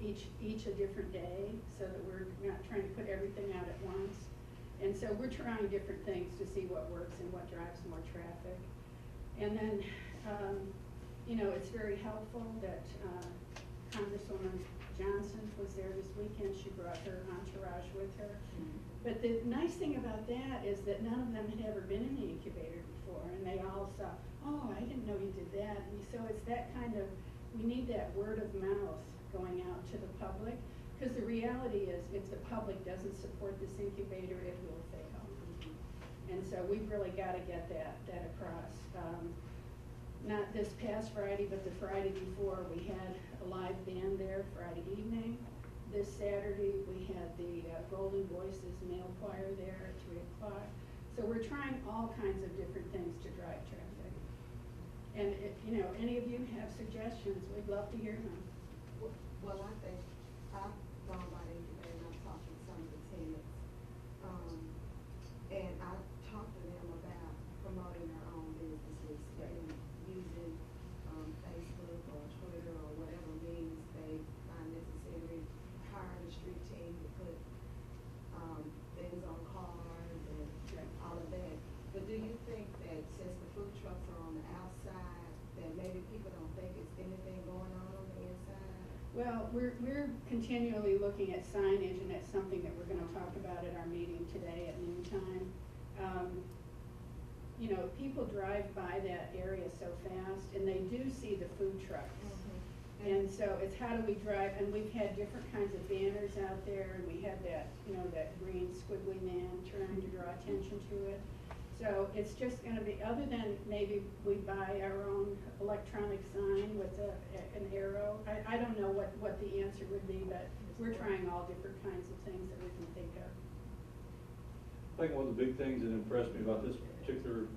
each a different day, so that we're not trying to put everything out at once. And so we're trying different things to see what works and what drives more traffic. And then, you know, it's very helpful that Congresswoman Johnson was there this weekend. She brought her entourage with her. But the nice thing about that is that none of them had ever been in the incubator before, and they all saw, oh, I didn't know you did that. And so it's that kind of, we need that word of mouth going out to the public, because the reality is, if the public doesn't support this incubator, it will fail. And so we've really got to get that across. Not this past Friday, but the Friday before, we had a live band there Friday evening. This Saturday, we had the Golden Voices male choir there at 3 o'clock. So we're trying all kinds of different things to drive traffic. And if, you know, any of you have suggestions, we'd love to hear them. Well, I think I've gone by the incubator and I've talked to some of the tenants. And I talked to them about promoting their own businesses and using Facebook or Twitter or whatever means they find necessary, hiring a street team to put things on cars and all of that. But do you think that since the food trucks are on the outside, that maybe people don't think it's anything going on the inside? Well, we're continually looking at signage, and that's something that we're gonna talk about at our meeting today at noontime. You know, people drive by that area so fast, and they do see the food trucks. And so it's how do we drive, and we've had different kinds of banners out there, and we had that, you know, that green squiggly man trying to draw attention to it. So it's just gonna be, other than maybe we buy our own electronic sign with an arrow, I don't know what the answer would be, but we're trying all different kinds of things that we can think of. I think one of the big things that impressed me about this particular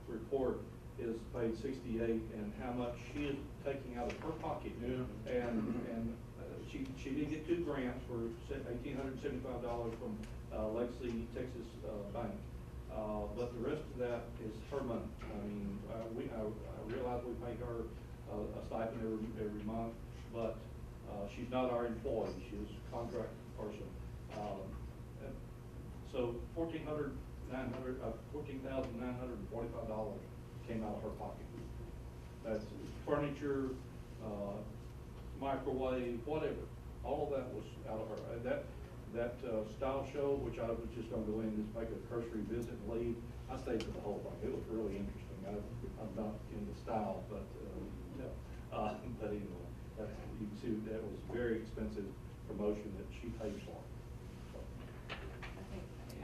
report is page 68 and how much she is taking out of her pocket. Yeah. And she did get 2 grants for $1,875 from Legacy Texas Bank. But the rest of that is her money. I mean, I realize we pay her a stipend every month, but she's not our employee. She is a contract person. So $14,945 came out of her pocket. That's furniture, microwave, whatever. All of that was out of her. That style show, which I was just gonna go in and just make a cursory visit and leave, I stayed for the whole thing. It was really interesting. I'm not into style, but but anyway, you can see that was very expensive promotion that she paid for. I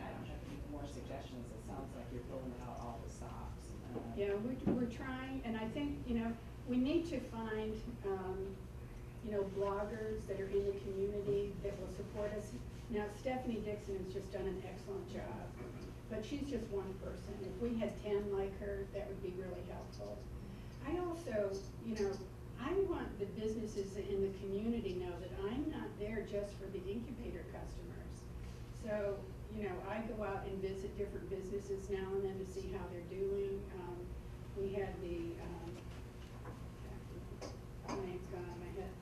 don't have any more suggestions. It sounds like you're pulling out all the stops. Yeah, we're trying, and I think, you know, we need to find, you know, bloggers that are in the community that will support us. Now, Stephanie Dixon has just done an excellent job, but she's just one person. If we had 10 like her, that would be really helpful. I also, you know, I want the businesses in the community know that I'm not there just for the incubator customers. So, you know, I go out and visit different businesses now and then to see how they're doing. We had the, my name's gone out of my head,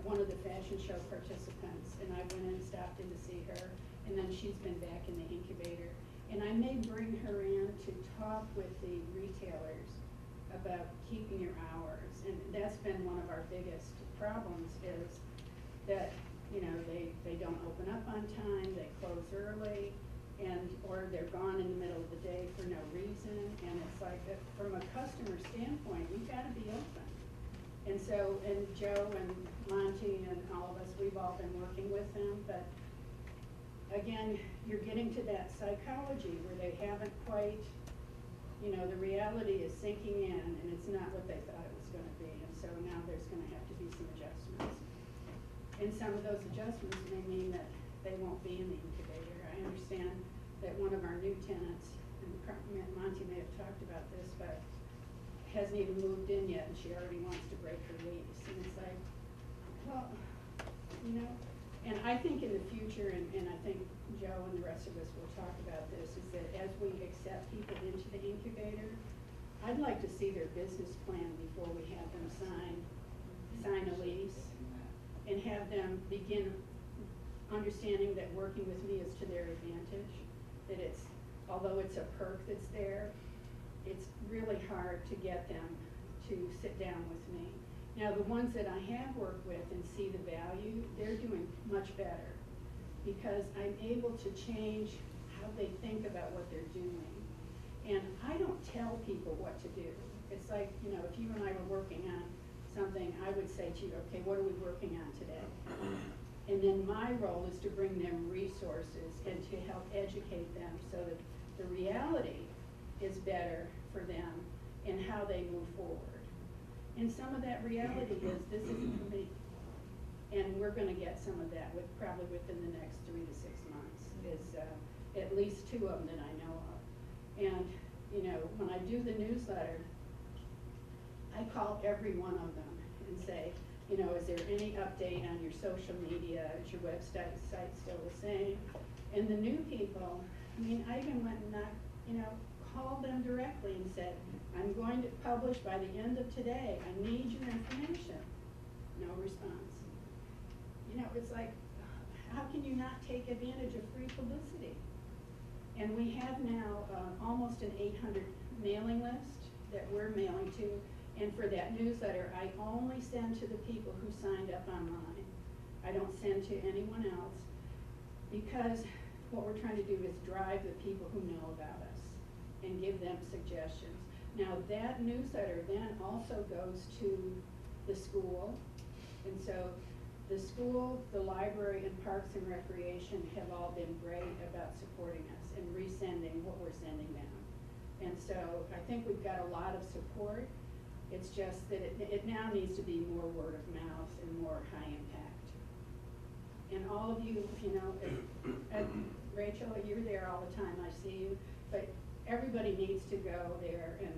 one of the fashion show participants, and I went in and stopped in to see her, and then she's been back in the incubator. And I may bring her in to talk with the retailers about keeping your hours, and that's been one of our biggest problems is that, you know, they don't open up on time, they close early, or they're gone in the middle of the day for no reason, and it's like, from a customer standpoint, we've gotta be open. And so, and Joe and Monty and all of us, we've all been working with them, but again, you're getting to that psychology where they haven't quite, you know, the reality is sinking in, and it's not what they thought it was gonna be, and so now there's gonna have to be some adjustments. And some of those adjustments may mean that they won't be in the incubator. I understand that one of our new tenants, and Monty may have talked about this, but hasn't even moved in yet, and she already wants to break her lease, and it's like, well, you know, and I think in the future, and I think Joe and the rest of us will talk about this, is that as we accept people into the incubator, I'd like to see their business plan before we have them sign a lease, and have them begin understanding that working with me is to their advantage, that it's, although it's a perk that's there, it's really hard to get them to sit down with me. Now, the ones that I have worked with and see the value, they're doing much better, because I'm able to change how they think about what they're doing. And I don't tell people what to do. It's like, you know, if you and I were working on something, I would say to you, okay, what are we working on today? And then my role is to bring them resources and to help educate them so that the reality is better for them and how they move forward. And some of that reality is, this isn't for me. And we're gonna get some of that probably within the next 3 to 6 months, is at least 2 of them that I know of. And, you know, when I do the newsletter, I call every one of them and say, you know, is there any update on your social media? Is your website still the same? And the new people, I mean, I even went and called them directly and said, I'm going to publish by the end of today. I need your information. No response. You know, it's like, how can you not take advantage of free publicity? And we have now almost an 800 mailing list that we're mailing to. And for that newsletter, I only send to the people who signed up online. I don't send to anyone else, because what we're trying to do is drive the people who know about us and give them suggestions. Now, that newsletter then also goes to the school. And so the school, the library, and Parks and Recreation have all been great about supporting us and resending what we're sending them. And so I think we've got a lot of support. It's just that it now needs to be more word of mouth and more high impact. And all of you, you know, Rachel, you're there all the time, I see you, but everybody needs to go there and,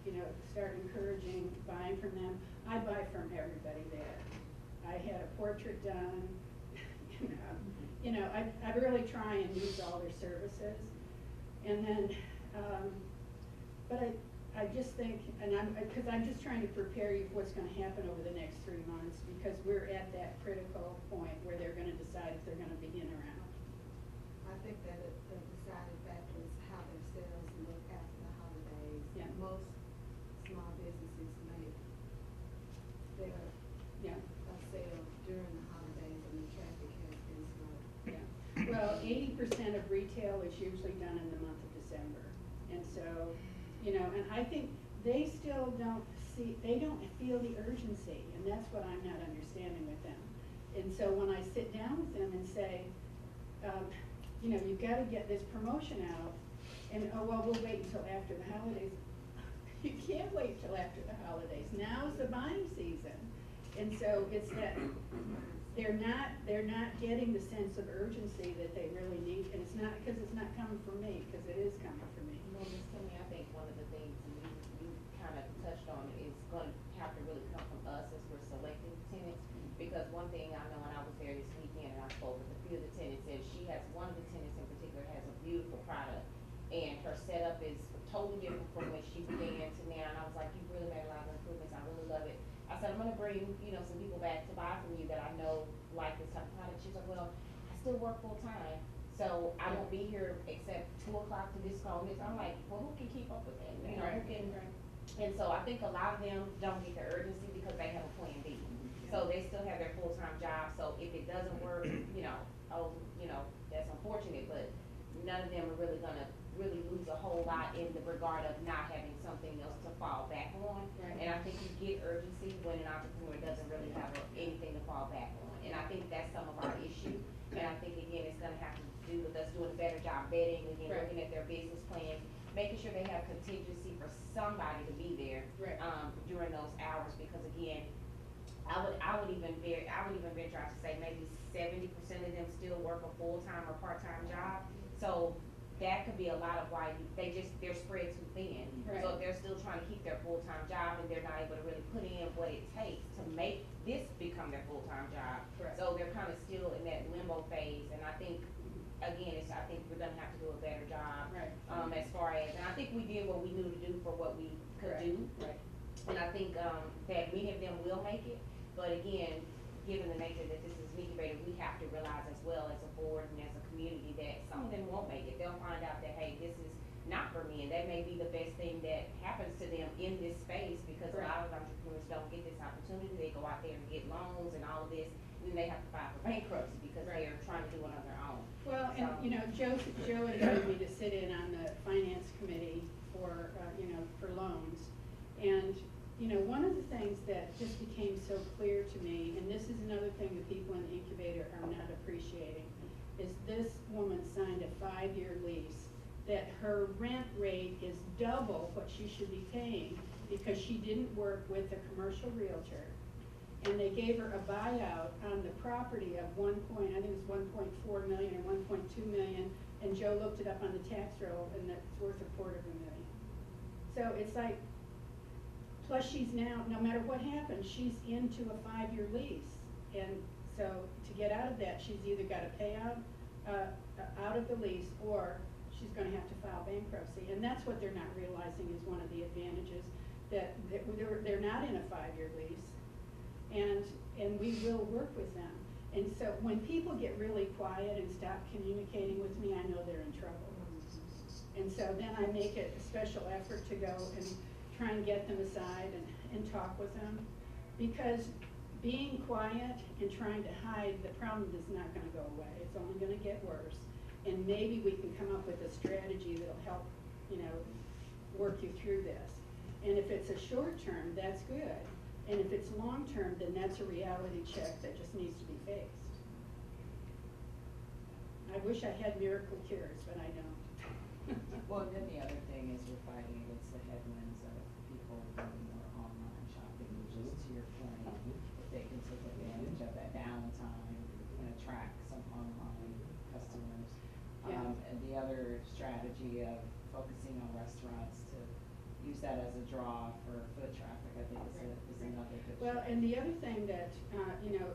you know, start encouraging buying from them. I buy from everybody there. I had a portrait done, I really try and use all their services. And then, but I just think, because I'm just trying to prepare you for what's gonna happen over the next 3 months, because we're at that critical point where they're gonna decide if they're gonna begin or out. I think that the deciding factor is how their sales look after the holidays. Yeah. Most small businesses make their sale during the holidays when the traffic has been slow. Yeah. Well, 80% of retail is usually done in the month of December. And so, you know, and I think they still don't feel the urgency, and that's what I'm not understanding with them. And so when I sit down with them and say, you know, you've got to get this promotion out, and oh, well, we'll wait until after the holidays. You can't wait till after the holidays. Now's the buying season. And so it's that they're not getting the sense of urgency that they really need, and it's not because it's not coming from me, because it is coming from me. Well, Ms. Timmy, I think one of the things you kind of touched on is going to have to really come from us as we're selecting tenants. Because one thing I know, and I was there this weekend, and I spoke with a few of the tenants, and one of the tenants in particular has a beautiful product, and her setup is totally different from when she began to now. And I was like, you really made a lot of improvements. I really love it. I said, I'm going to bring, you know, some people back to buy from you that I know like this type of product. She's like, well, I still work full time, so I won't be here except 2 o'clock to this call. And I'm like, well, who can keep up with that? You know, who can? And so I think a lot of them don't get the urgency because they have a plan B. So they still have their full-time job. So if it doesn't work, you know, that's unfortunate, but none of them are really gonna lose a whole lot in the regard of not having something else to fall back on. Right. And I think you get urgency when an entrepreneur doesn't really have anything to fall back on. And I think that's some of our issue. And I think, again, it's gonna have to do with us doing a better job vetting, again, Right. looking at their business plan, making sure they have contingency for somebody to be there, Right. During those hours, because again, I would even venture out to say maybe 70% of them still work a full-time or part-time job. So that could be a lot of why they're spread too thin. Right. So if they're still trying to keep their full-time job and they're not able to really put in what it takes to make this become their full-time job. Correct. So they're kind of still in that limbo phase, and I think, again, I think we're gonna have to do a better job. Right. As far as, and I think we did what we knew to do for what we could Correct. do. Right. And I think, that many of them will make it, but again, given the nature that this is incubator, we have to realize as well as a board and as a community that some of them won't make it. They'll find out that, hey, this is not bring in. That may be the best thing that happens to them in this space, because a lot of entrepreneurs don't get this opportunity. They go out there and get loans and all of this, and then they have to file for bankruptcy because they're trying to do it on their own. Well, and, So- you know, Joe invited me to sit in on the finance committee for, you know, for loans. And, you know, one of the things that just became so clear to me, and this is another thing the people in the incubator are not appreciating, is this woman signed a 5-year lease that her rent rate is double what she should be paying because she didn't work with a commercial realtor. And they gave her a buyout on the property of I think it was 1.4 million or 1.2 million, and Joe looked it up on the tax roll, and that's worth $250,000. So it's like, plus she's now, no matter what happens, she's into a 5-year lease. And so to get out of that, she's either gotta pay out of the lease, or she's gonna have to file bankruptcy. And that's what they're not realizing is one of the advantages, that they're not in a 5-year lease. And we will work with them. And so when people get really quiet and stop communicating with me, I know they're in trouble. And so then I make it a special effort to go and try and get them aside and talk with them. Because being quiet and trying to hide the problem is not gonna go away. It's only gonna get worse. And maybe we can come up with a strategy that'll help, you know, work you through this. And if it's a short term, that's good. And if it's long term, then that's a reality check that just needs to be faced. I wish I had miracle cures, but I don't. Well, then the other thing is we're fighting against the headwinds of people doing more online shopping, which is to your point, if they can take advantage of that downtime and attract some online customers. Yeah. And the other strategy of focusing on restaurants to use that as a draw for foot traffic, I think is another good. Well, and the other thing that, you know,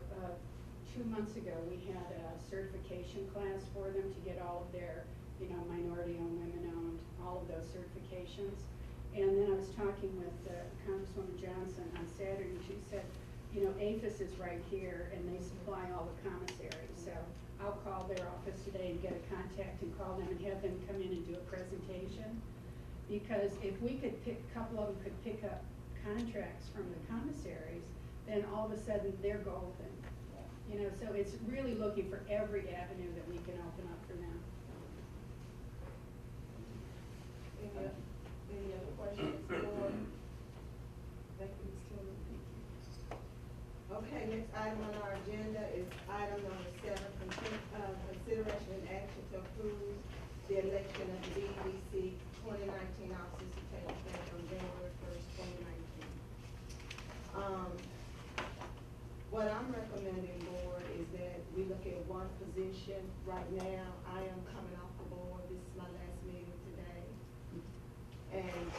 2 months ago, we had a certification class for them to get all of their, you know, minority-owned, women-owned, all of those certifications. And then I was talking with Congresswoman Johnson on Saturday, and she said, you know, APHIS is right here, and they supply all the commissaries. So I'll call their office today and get a contact and call them and have them come in and do a presentation. Because if we could pick, a couple of them could pick up contracts from the commissaries, then all of a sudden they're golden. You know, so it's really looking for every avenue that we can open up for them. Any other questions for? Thank you, Ms. Tillman. Okay, next item on our agenda is item number 7, consideration and action to approve the election of the DEC 2019 officers to take effect on January 1st, 2019. What I'm recommending, board, is that we look at one position. Right now, I am coming off the board. This is my last meeting today. And,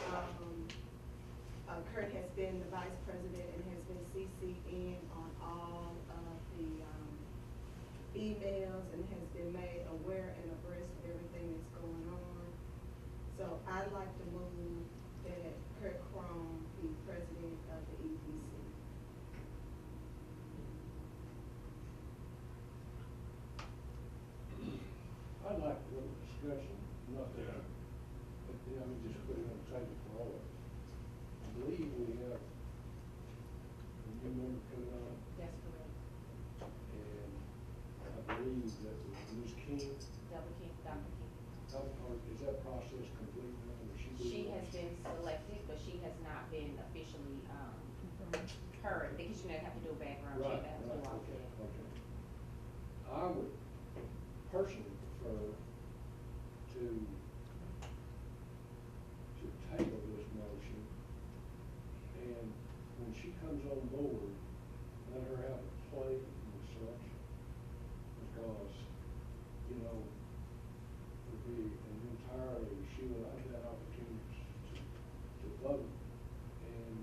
Kurt has been the vice president and has been CC'd in on all of the, emails, and has been made aware and abreast of everything that's going on. So I'd like to move that Kurt Crone be president of the EPC. I'd like a little discussion, not that, but, you know, just put it on the table for all of us. I believe we have a new member coming on, That's correct. and I believe that Ms. King, Dr. King. is that process complete now, or she? She has been selected, but she has not been officially, heard, because you know, they have to do a background check, Right, they have to do all okay, that. okay. I would personally prefer to table this motion, and when she comes on board, let her have a play in the selection, because, you know, would be an entirely, she will have that opportunity to vote and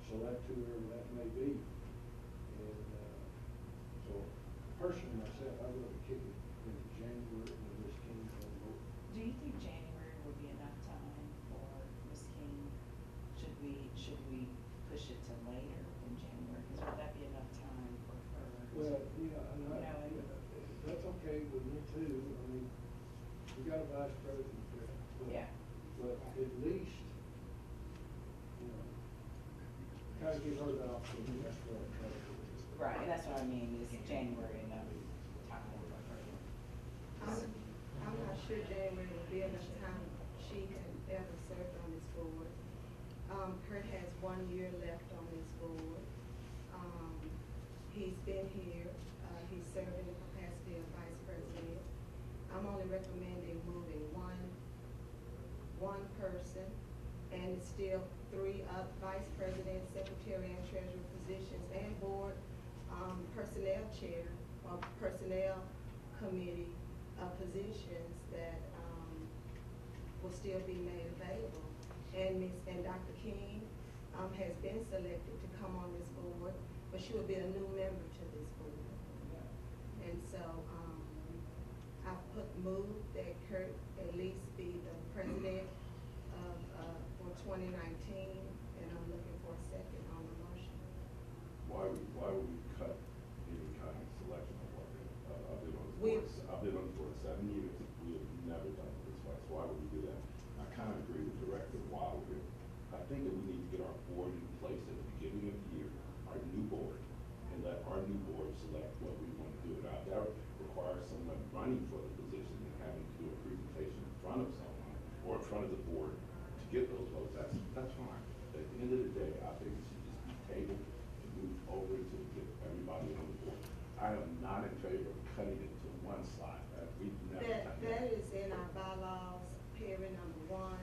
select whoever that may be. And so personally myself, I would kick it into January when Ms. King comes on board. Do you think January would be enough time for Ms. King? Should we push it to later in January? Because would that be enough time for her? Well, yeah, and You know, that's okay with me too. I mean, we got a vice president there. But Yeah. but at least, you know, kind of give her the opportunity, that's what I'm trying to do. Right, and that's what I mean, it's January and time. I'm not sure January will be enough time she can ever serve on this board. Kurt has 1 year left on this board. He's been here, he's served in the capacity of vice president. I'm only recommending moving one person, and it's still 3 vice president, secretary, and treasurer positions, and board personnel chair or personnel committee positions that will still be made available. And Dr. King has been selected to come on this board, but she will be a new member to this board. And so I've moved that Kurt at least be the president of for 2019, and I'm looking for a second on the motion. Why would we cut any kind of selection of work? I've been on the board 7 years, we have never done it this way, so why would we do that? I kind of agree with Director Wilder. I think that we need to get our board in place at the beginning of the year, our new board, and let our new board select what we want to do. Now, if that requires someone running for the position and having to do a presentation in front of someone or in front of the board to get those votes, that's fine. At the end of the day, I think it should just be tabled and moved over to get everybody on the board. I am not in favor of cutting it to one slide. We've never done that. That is in our bylaws, period, number 1.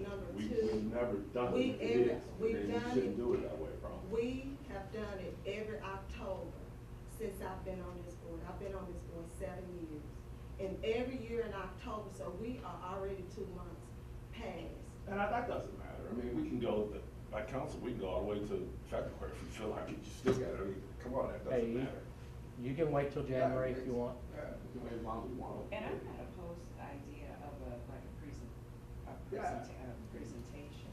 Number 2. We've never done it. We've We done shouldn't it. do it that way, probably. We have done it every October since I've been on this board. I've been on this board 7 years. And every year in October, so we are already 2 months past. And that doesn't matter. I mean, we can go, by council, we can go all the way to February if we feel like it. You still got it. I mean, come on, that doesn't Hey, matter. you can wait till January if you want. Yeah, we can wait as long as we want. And I'm not opposed to the idea of like a presentation,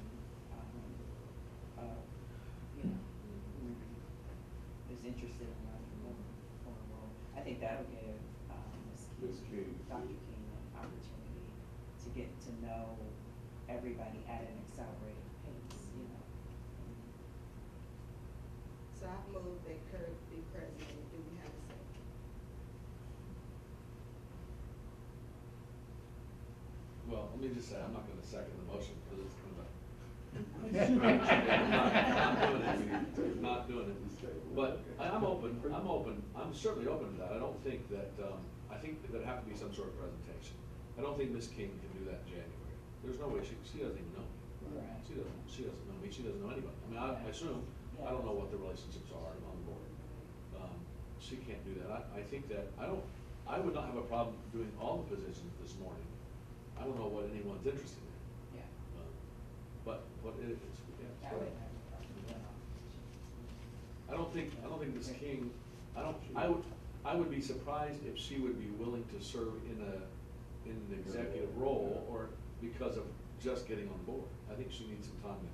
you know, who is interested in running for a role. I think that'll give Ms. King. Dr. King an opportunity to get to know everybody at an accelerated pace, you know. So I've moved that Kurt be president. Do we have a second? Well, let me just say, I'm not gonna second the motion because it's kind of not doing it. But I'm certainly open to that. I don't think that, I think that there'd have to be some sort of presentation. I don't think Ms. King can do that in January. There's no way, she doesn't even know me. Right. She doesn't know me, she doesn't know anybody. I mean, I assume, I don't know what the relationships are on the board. She can't do that. I think that, I would not have a problem doing all the positions this morning. I don't know what anyone's interested in. Yeah. But what it is, yeah. I would have a problem with that. I don't think Ms. King, I would be surprised if she would be willing to serve in an executive role or because of just getting on board. I think she needs some time to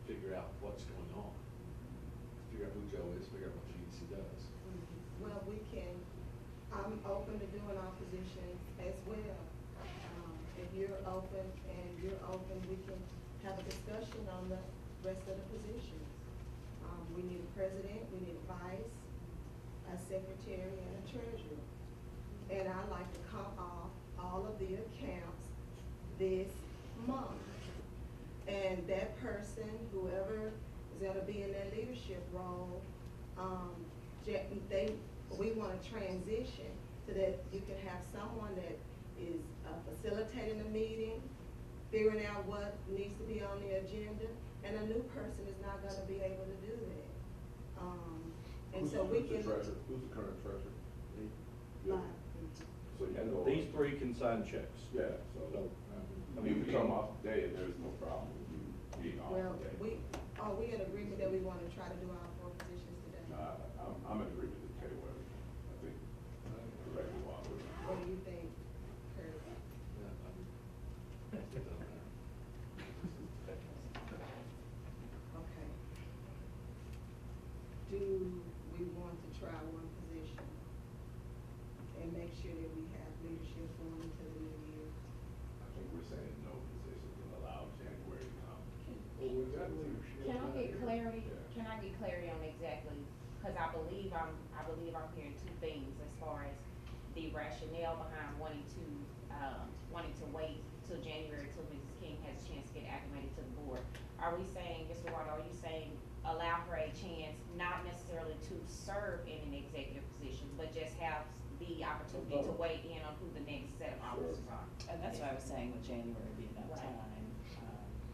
figure out what's going on. Figure out who Joe is, figure out what the DEC does. Well, I'm open to doing our positions as well. If you're open we can have a discussion on the rest of the positions. We need a president, we need a vice, a secretary, and a treasurer. And I'd like to come off all of the accounts this month. And that person, whoever is gonna be in that leadership role, we wanna transition so that you can have someone that is facilitating the meeting, figuring out what needs to be on the agenda, and a new person is not gonna be able to do that. And so we can. Who's the current treasurer? Mine. So you know. These 3 can sign checks. Yeah, so, I mean, we come off today and there's no problem with you being off Well, today. are we in agreement that we wanna try to do our 4 positions today? I'm in agreement to tell you what, I think, Director Walker. What do you think, Kurt? Okay. Do we want to try one position and make sure that we have leadership going into the new year? I think we're saying no positions, in get clarity on exactly, cause I believe I'm hearing two things as far as the rationale behind wanting to wait till January till Mrs. King has a chance to get acclimated to the board. Are we saying, Mr. Water, are you saying allow her a chance, not necessarily to serve in an executive position, but just have the opportunity to weigh in on who the next set of officers are? And that's what I was saying with January being enough Right. time,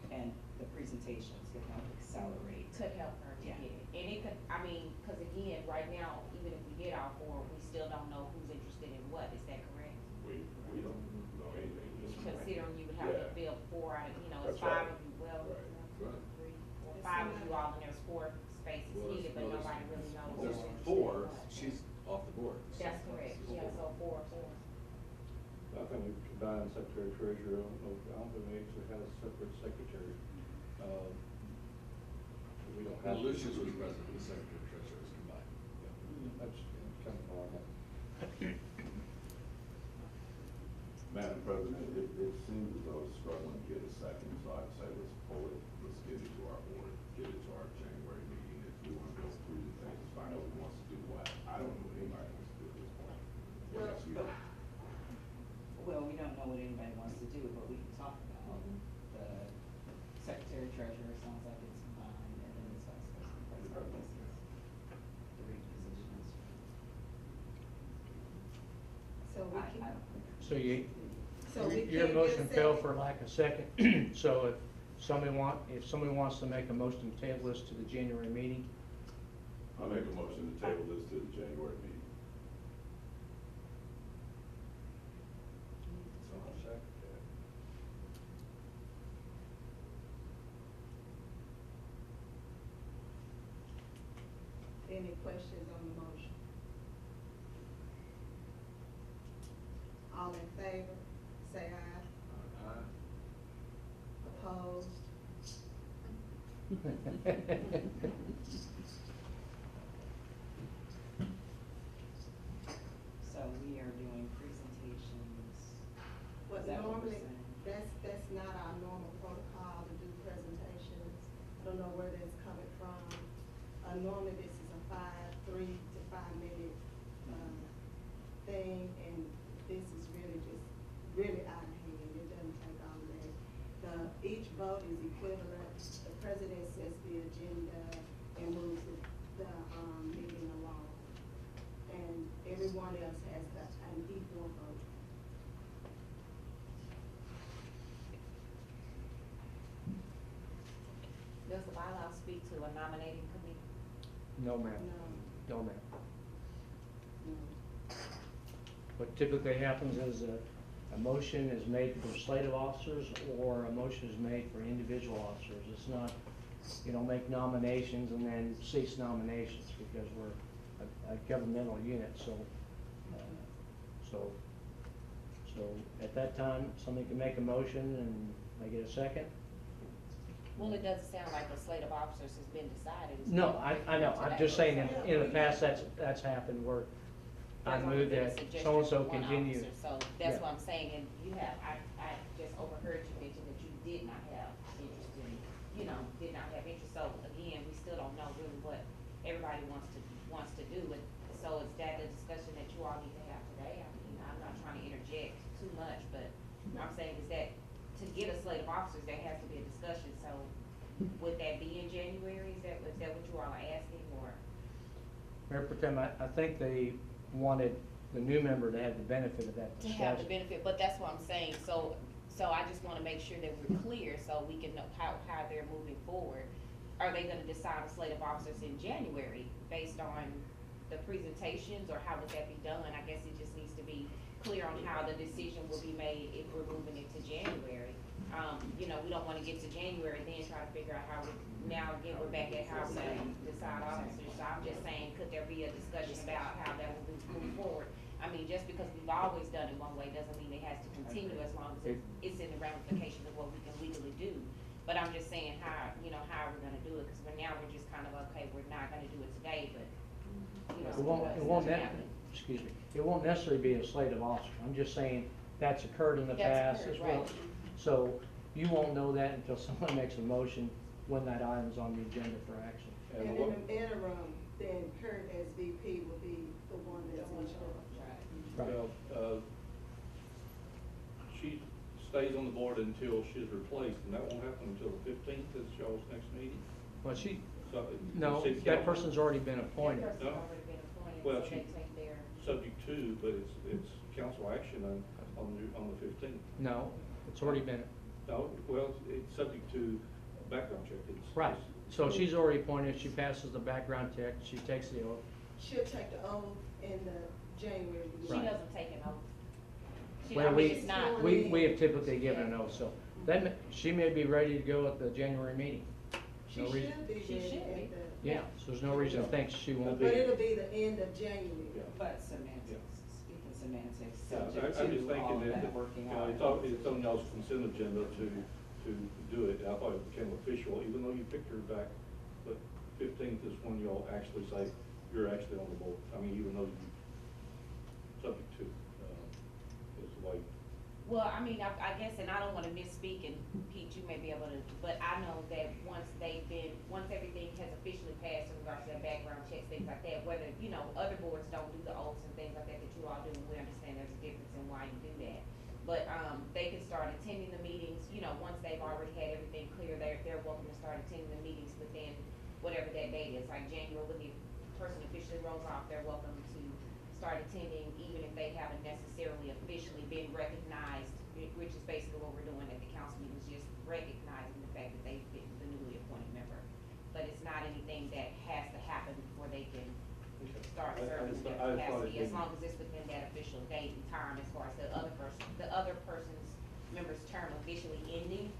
and the presentations could help accelerate. Could help her to Yeah. get it. And it could, I mean, cause again, right now, even if we get all four, we still don't know who's interested in what, is that correct? We don't know anything. Considering you would have to Yeah. build four out of, it's That's five right. of you, well, Right. Right. 3, 4, 5 of you all, and there's 4 spaces Well, needed, but there's- nobody really knows. There's who's interested in four, what. she's off the board. That's correct, yeah, so 4. I think we combine secretary treasurer, I don't think we actually have a separate secretary. We don't Now have. Lucius was president, the secretary treasurer was combined. That's kind of normal. Madam President, it seems as though it's struggling to get a second, so I'd say let's pull it, let's get it to our board, get it to our January meeting. If we want to go through the things, find out who wants to do what. I don't know what anybody wants to do at this point. Well, Yes, you but- do. Well, we don't know what anybody wants to do, but we can talk about the secretary treasurer, sounds like it's combined, and then the vice president, this is 3 positions. So we I can, don't think. So we your can't motion just fell say- for lack of second. So if somebody wants to make a motion to table this to the January meeting, I make a motion to table this to the January meeting. So I'll second that. any questions on the motion? All in favor, say aye. Aye. Opposed? So we are doing presentations. Well, Is that what we're normally, saying? that's not our normal protocol to do presentations. I don't know where that's coming from. Normally this is a 3 to 5 minute, thing, and this is really out of hand. It doesn't take all of that. Each vote is equivalent. The president sets the agenda and moves the meeting along. And everyone else has an equal vote. Does the bylaw speak to a nominating committee? No, ma'am. No. No, ma'am. What typically happens is a motion is made for slate of officers or a motion is made for individual officers. It's not, you don't make nominations and then cease nominations because we're a governmental unit, so at that time, somebody can make a motion and they get a second. Well, it doesn't sound like the slate of officers has been decided. It's No, been- I know, I'm just saying in the past, that's happened where I There's only moved been a that suggestion so-and-so for one continue. officer, So that's Yeah. what I'm saying, and you have, I just overheard you mention that you did not have interest in, did not have interest. So again, we still don't know really what everybody wants to do. And so is that the discussion that you all need to have today? I mean, I'm not trying to interject too much, but I'm saying is that to get a slate of officers, there has to be a discussion. So would that be in January? Is that what you all are asking, or? Mayor Pro Tem, I think they wanted the new member to have the benefit of that To discussion. have the benefit, but that's what I'm saying, so I just wanna make sure that we're clear, so we can know how they're moving forward. Are they gonna decide a slate of officers in January based on the presentations, or how would that be done? I guess it just needs to be clear on how the decision will be made if we're moving it to January. We don't wanna get to January, then try to figure out how now again, we're back at how we decide officers. So I'm just saying, could there be a discussion about how that will move forward? I mean, just because we've always done it one way doesn't mean it has to continue as long as it's in the ramifications of what we can legally do. But I'm just saying how are we gonna do it? Cause now we're just kind of, okay, we're not gonna do it today, but, It won't necessarily be a slate of officers. I'm just saying that's occurred in the That's past occurred, as well. right. So you won't know that until someone makes a motion when that item's on the agenda for action. And And in what, the interim, then Kurt as VP will be the one that's in charge. Right. well, she stays on the board until she's replaced, and that won't happen until the 15th, is y'all's next meeting. Well, she, So, no, city that council- person's already been appointed. That person's No. already been appointed, Well, so she- they take their. Subject to, but it's council action on the 15th. No, it's already been, No, well, it's subject to background check. It's- right. So she's already appointed, she passes the background check, she takes the oath. She'll take the oath in the January She meeting. doesn't take an oath. She, Well, I mean, it's not. we have typically given an oath, so then she may be ready to go at the January meeting. She No reason- should be She ready should at be. the. Yeah, so there's no reason to think she won't But be. it'll be the end of January. Yeah. But semantics, speaking semantics, Yeah, subject I'm just to all thinking of that, that working you know, out. it's on y'all's consent agenda to do it. I thought it became official, even though you picked her back, but 15th is when y'all actually say you're actually on the board. I mean, even though you, subject to, is the way. Well, I mean, I guess, and I don't wanna misspeak, and Pete, you may be able to, but I know that once everything has officially passed in regards to their background checks, things like that, whether, you know, other boards don't do the oaths and things like that that you all do, and we understand there's a difference in why you do that. But, they can start attending the meetings, you know, once they've already had everything clear, they're welcome to start attending the meetings within whatever that date is, like January, when the person officially rolls off, they're welcome to start attending, even if they haven't necessarily officially been recognized, which is basically what we're doing at the council meetings, just recognizing the fact that they've been the newly appointed member. But it's not anything that has to happen before they can start serving in their capacity, as long as it's within that official date and time, as far as the other person's member's term officially ending,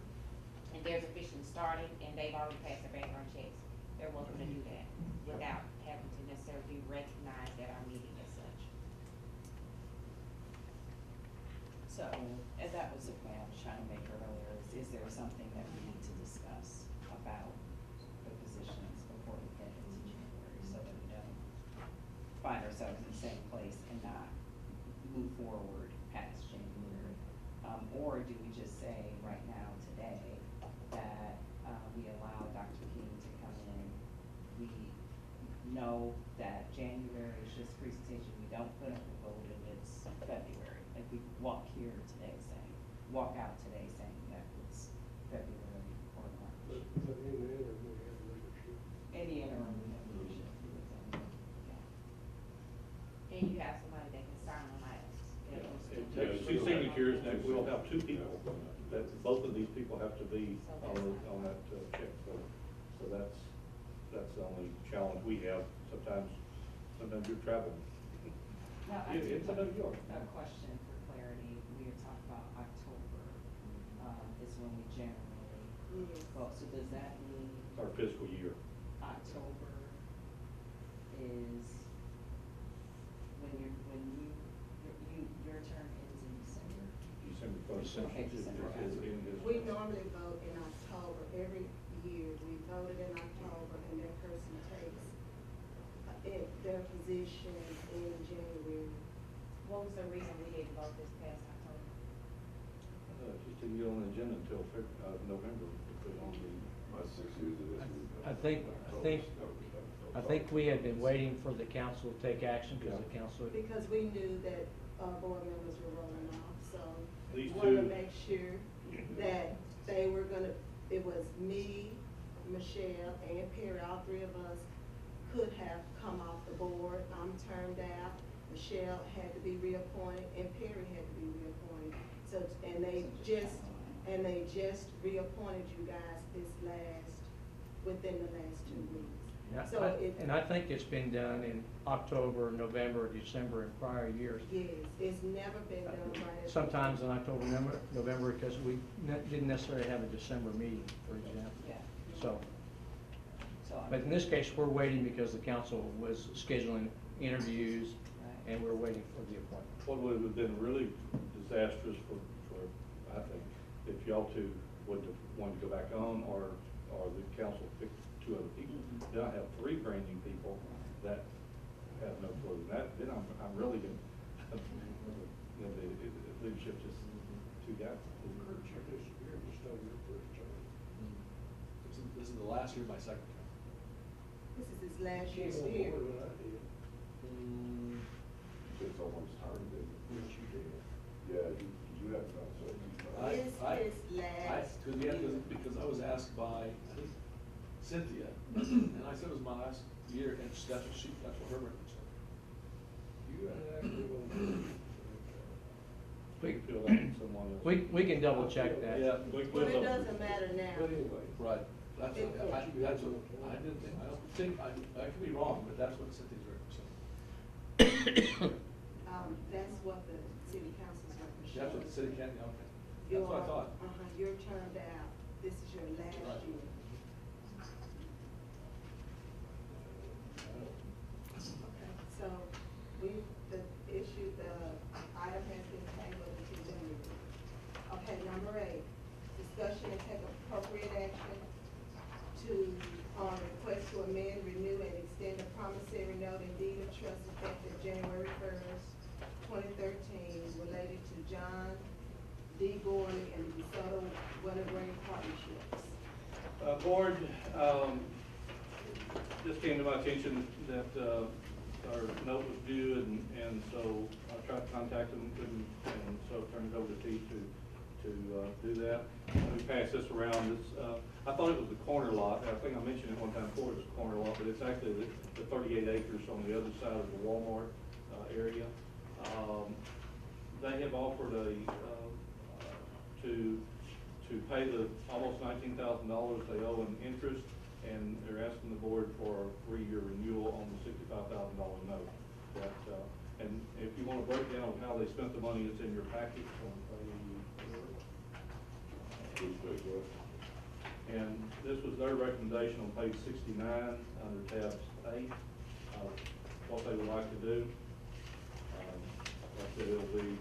and theirs officially starting, and they've already passed their background checks, they're welcome to do that without having to necessarily be recognized at our meeting as such. So, and that was the point I was trying to make earlier, is there something that we need to discuss about the positions before we get into January, so that we don't find ourselves in the same place and not move forward past January? Or do we just say right now, today, that, we allow Dr. King to come in? We know that January is just presentation, we don't put up a vote, and it's February. Like, we walk out today saying that it's February or March. But in the interim, we have leadership. Any interim leadership. And you have somebody that can sign on items. Yeah, it takes 2 signatures, and we'll have 2 people, that both of these people have to be on that check, so that's the only challenge we have. Sometimes you're traveling. Now, It's a New York. a question for clarity, we were talking about October, is when we generally Yes. vote, so does that mean Our fiscal year. October is your term ends in December? December 1st. Okay, December. We normally vote in October. Every year, we voted in October, and that person takes their position in January. What was the reason we didn't vote this past October? Just didn't get on the agenda until November. We put it on My 6 years of this. I think we had been waiting for the council to take action, because the council. Because we knew that our board members were rolling off, so These wanted to two- make sure that they were gonna, it was me, Michelle, and Perry, all 3 of us could have come off the board. I'm termed out, Michelle had to be reappointed, and Perry had to be reappointed. So, and they just reappointed you guys within the last 2 weeks. So And I think it's been done in October, November, December in prior years. Yes, it's never been done right at. Sometimes in October, November, because we didn't necessarily have a December meeting, for example. Yeah. So, So, but in this case, we're waiting because the council was scheduling interviews, Right. and we're waiting for the appointment. What would have been really disastrous for, I think, if y'all two would have wanted to go back on, or the council picked 2 other people. Then I have 3 brand new people that have no clue. Then I'm really gonna, you know, the leadership just 2 guys. Kurt, you disappeared, you started your first term. This is the last year of my second term. last You year's came on spirit. board when I did. It's someone's turn, didn't it? Yes, you did. Yeah, you have not said you. This is last year. Because I was asked by, I think, Cynthia, and I said it was my last year, and that's what her record said. You and I live on. We can fill that in someone else. We can double check that. Yeah, Well, it doesn't matter now. But anyway. Right, that's what, I didn't think, I don't think, I could be wrong, but that's what Cynthia's record said. That's what the city council's record shows. That's what the city can, okay, that's Your- what I thought. You're turned out, this is your last Right. year. Okay, so the item has been tabled until January. Okay, number 8, discussion and take appropriate action on request to amend, renew, and extend the promissory note and deed of trust effective January 1st, 2013, related to John D. Gorley and the DeSoto Wintergreen Partnerships. Board, just came to my attention that, our note was due, and so I tried to contact them, and so turned it over to Steve to do that. Let me pass this around. It's, I thought it was the corner lot. I think I mentioned it one time before, it's a corner lot, but it's actually the 38 acres on the other side of the Walmart, area. They have offered to pay the almost $19,000 they owe in interest, and they're asking the board for a 3-year renewal on the $65,000 note. That, and if you want to break down how they spent the money, it's in your package on page. And this was their recommendation on page 69 under tab 8, what they would like to do. Like I said, it'll be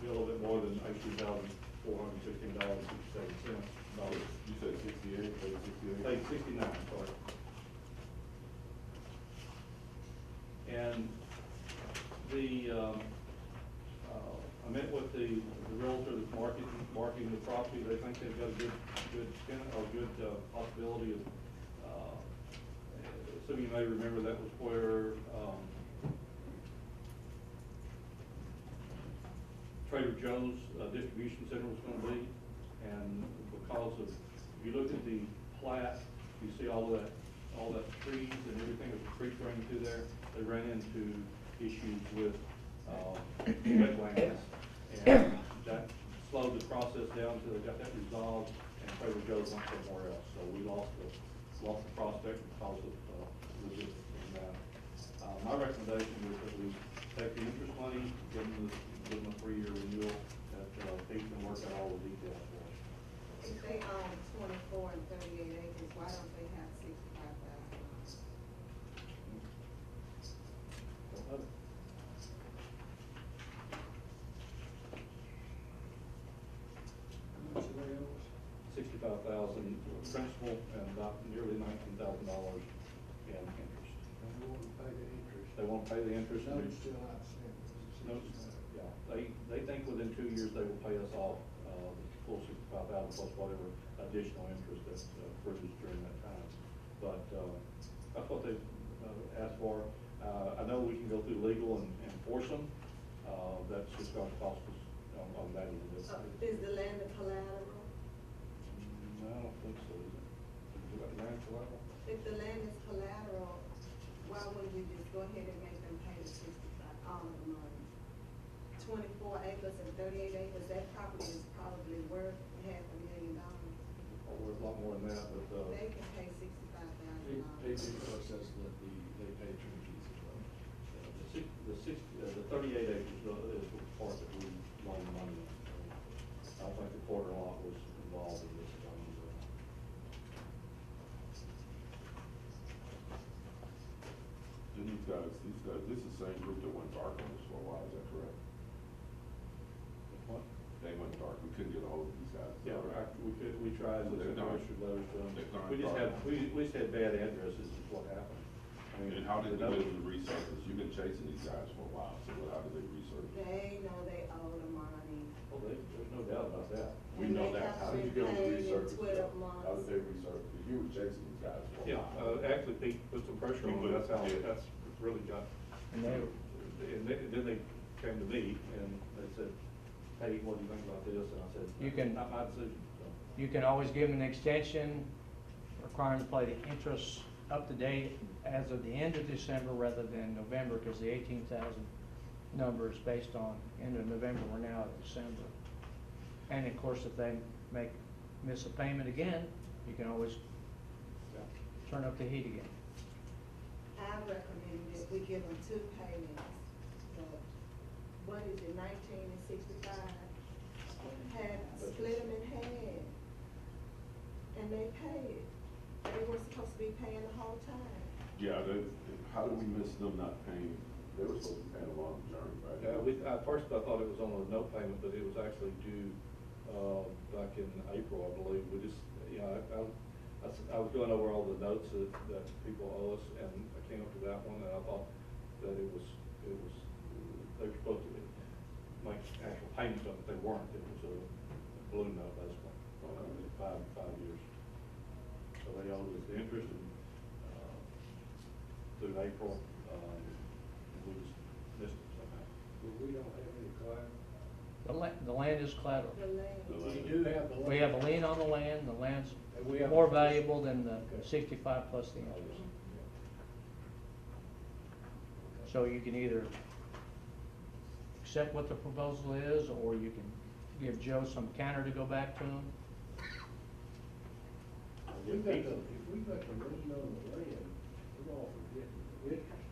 a little bit more than $18,416.67. You said 68, page 68? Page 69, sorry. And I met with the realtor that's marketing the property. They think they've got a good possibility of, some of you may remember that was where, Trader Joe's distribution center was gonna be. And because of, if you look at the plat, you see all that trees and everything with the creek running through there. They ran into issues with, wetlands. And that slowed the process down until they got that resolved, and Trader Joe's went somewhere else. So we lost the prospect because of, logistics and that. My recommendation is that we take the interest money, give them a 3-year renewal, that, Pete can work out all the details for us. If they own 24 and 38 acres, why don't they have $65,000? How much are they owe us? $65,000 principal and about nearly $19,000 in interest. And we want to pay the interest. They won't pay the interest. No, it's still outstanding. Notes, yeah, they think within 2 years they will pay us off, the full $65,000 plus whatever additional interest that's accrues during that time. But, that's what they asked for. I know we can go through legal and force them, that's just gonna cost us on that end. Is the land a collateral? I don't think so, is it? Is it land collateral? If the land is collateral, why wouldn't we just go ahead and make them pay the all of the money? 24 acres and 38 acres, that property is probably worth $500,000. Or worth a lot more than that, but, They can pay $65,000. Page says that they pay attorney fees as well. the 38 acres is the part that we loaned money on. I don't think the quarter lot was involved in this loan. And these guys, this is the same group that went dark on this for a while, is that correct? What? They went dark, we couldn't get a hold of these guys. is that Yeah, right? we tried, we They're sent not- registered letters to them. they're not We just dark. had bad addresses is what happened. I mean, And how did the they note- do the resurface? You've been chasing these guys for a while, so how did they resurface? They know they owe the money. Oh, there's no doubt about that. We And know they that, have how did you been get them to paying in resurface? Twitter How did months. they resurface? Did you you were chasing these guys for a Yeah, while. actually Pete put some pressure on me, that's how, that's really got, And they, then they came to me and they said, hey, what do you think about this? And I said, You can- not my decision, so. you can always give them an extension requiring to pay the interest up to date as of the end of December rather than November, because the 18,000 number is based on end of November, we're now at December. And of course, if they miss a payment again, you can always turn up the heat again. I recommend that we give them 2 payments, what is it, 19 and 65? Split them in half, and they pay it. They were supposed to be paying the whole time. Yeah, how do we miss them not paying? They were supposed to be paying along the journey, right? At first I thought it was on a note payment, but it was actually due, back in April, I believe. We just, you know, I was going over all the notes that people owe us, and I came up to that one, and I thought that it was, they were supposed to make actual payments on it. They weren't. It was a balloon note, basically, for 5 years. So they owed us the interest and, through April, and we just missed it somehow. But we don't have any collateral. The land is collateral. The land. We do have the land. We have a lien on the land, the land's And we have- more valuable than the Okay. 65 plus the interest. Okay. So you can either accept what the proposal is, or you can give Joe some counter to go back to him. If we got the lien on the land, we're all forgetting the interest.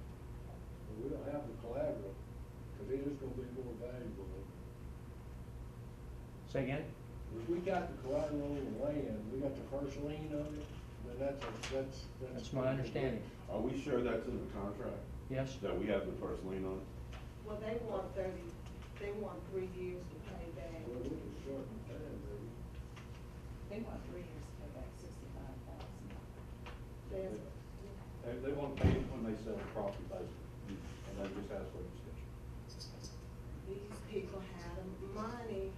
But we don't have the collateral, because it is gonna be more valuable. Say again? If we got the collateral on the land, we got the first lien on it, then that's. That's my understanding. Are we sure that's in the contract? Yes? That we have the first lien on it? Well, they want 3 years to pay back. Well, we can shorten the time, maybe. They want 3 years to pay back 65,000. They want to pay it when they sell the property, basically, and they just ask for an extension. These people have the money.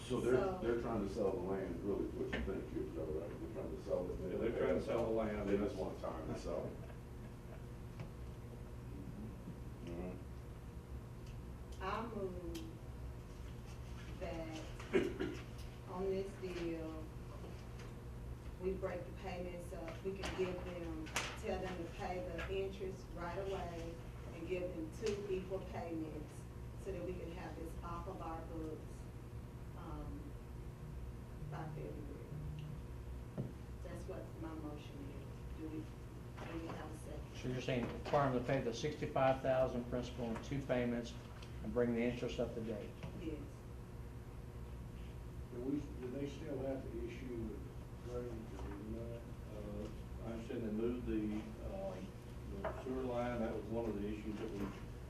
So they're trying to sell the land, really, what you think, you're right? They're trying to sell it. Yeah, they're trying to sell the land. They just want time to sell it. Alright. I move that on this deal, we break the payments up, we can tell them to pay the interest right away and give them 2 equal payments so that we can have this off of our books, by February. That's what my motion is. Do we have a second? So you're saying require them to pay the 65,000 principal in 2 payments and bring the interest up to date? Yes. Do they still have to issue the drainage or not? I understand they moved the sewer line. That was one of the issues that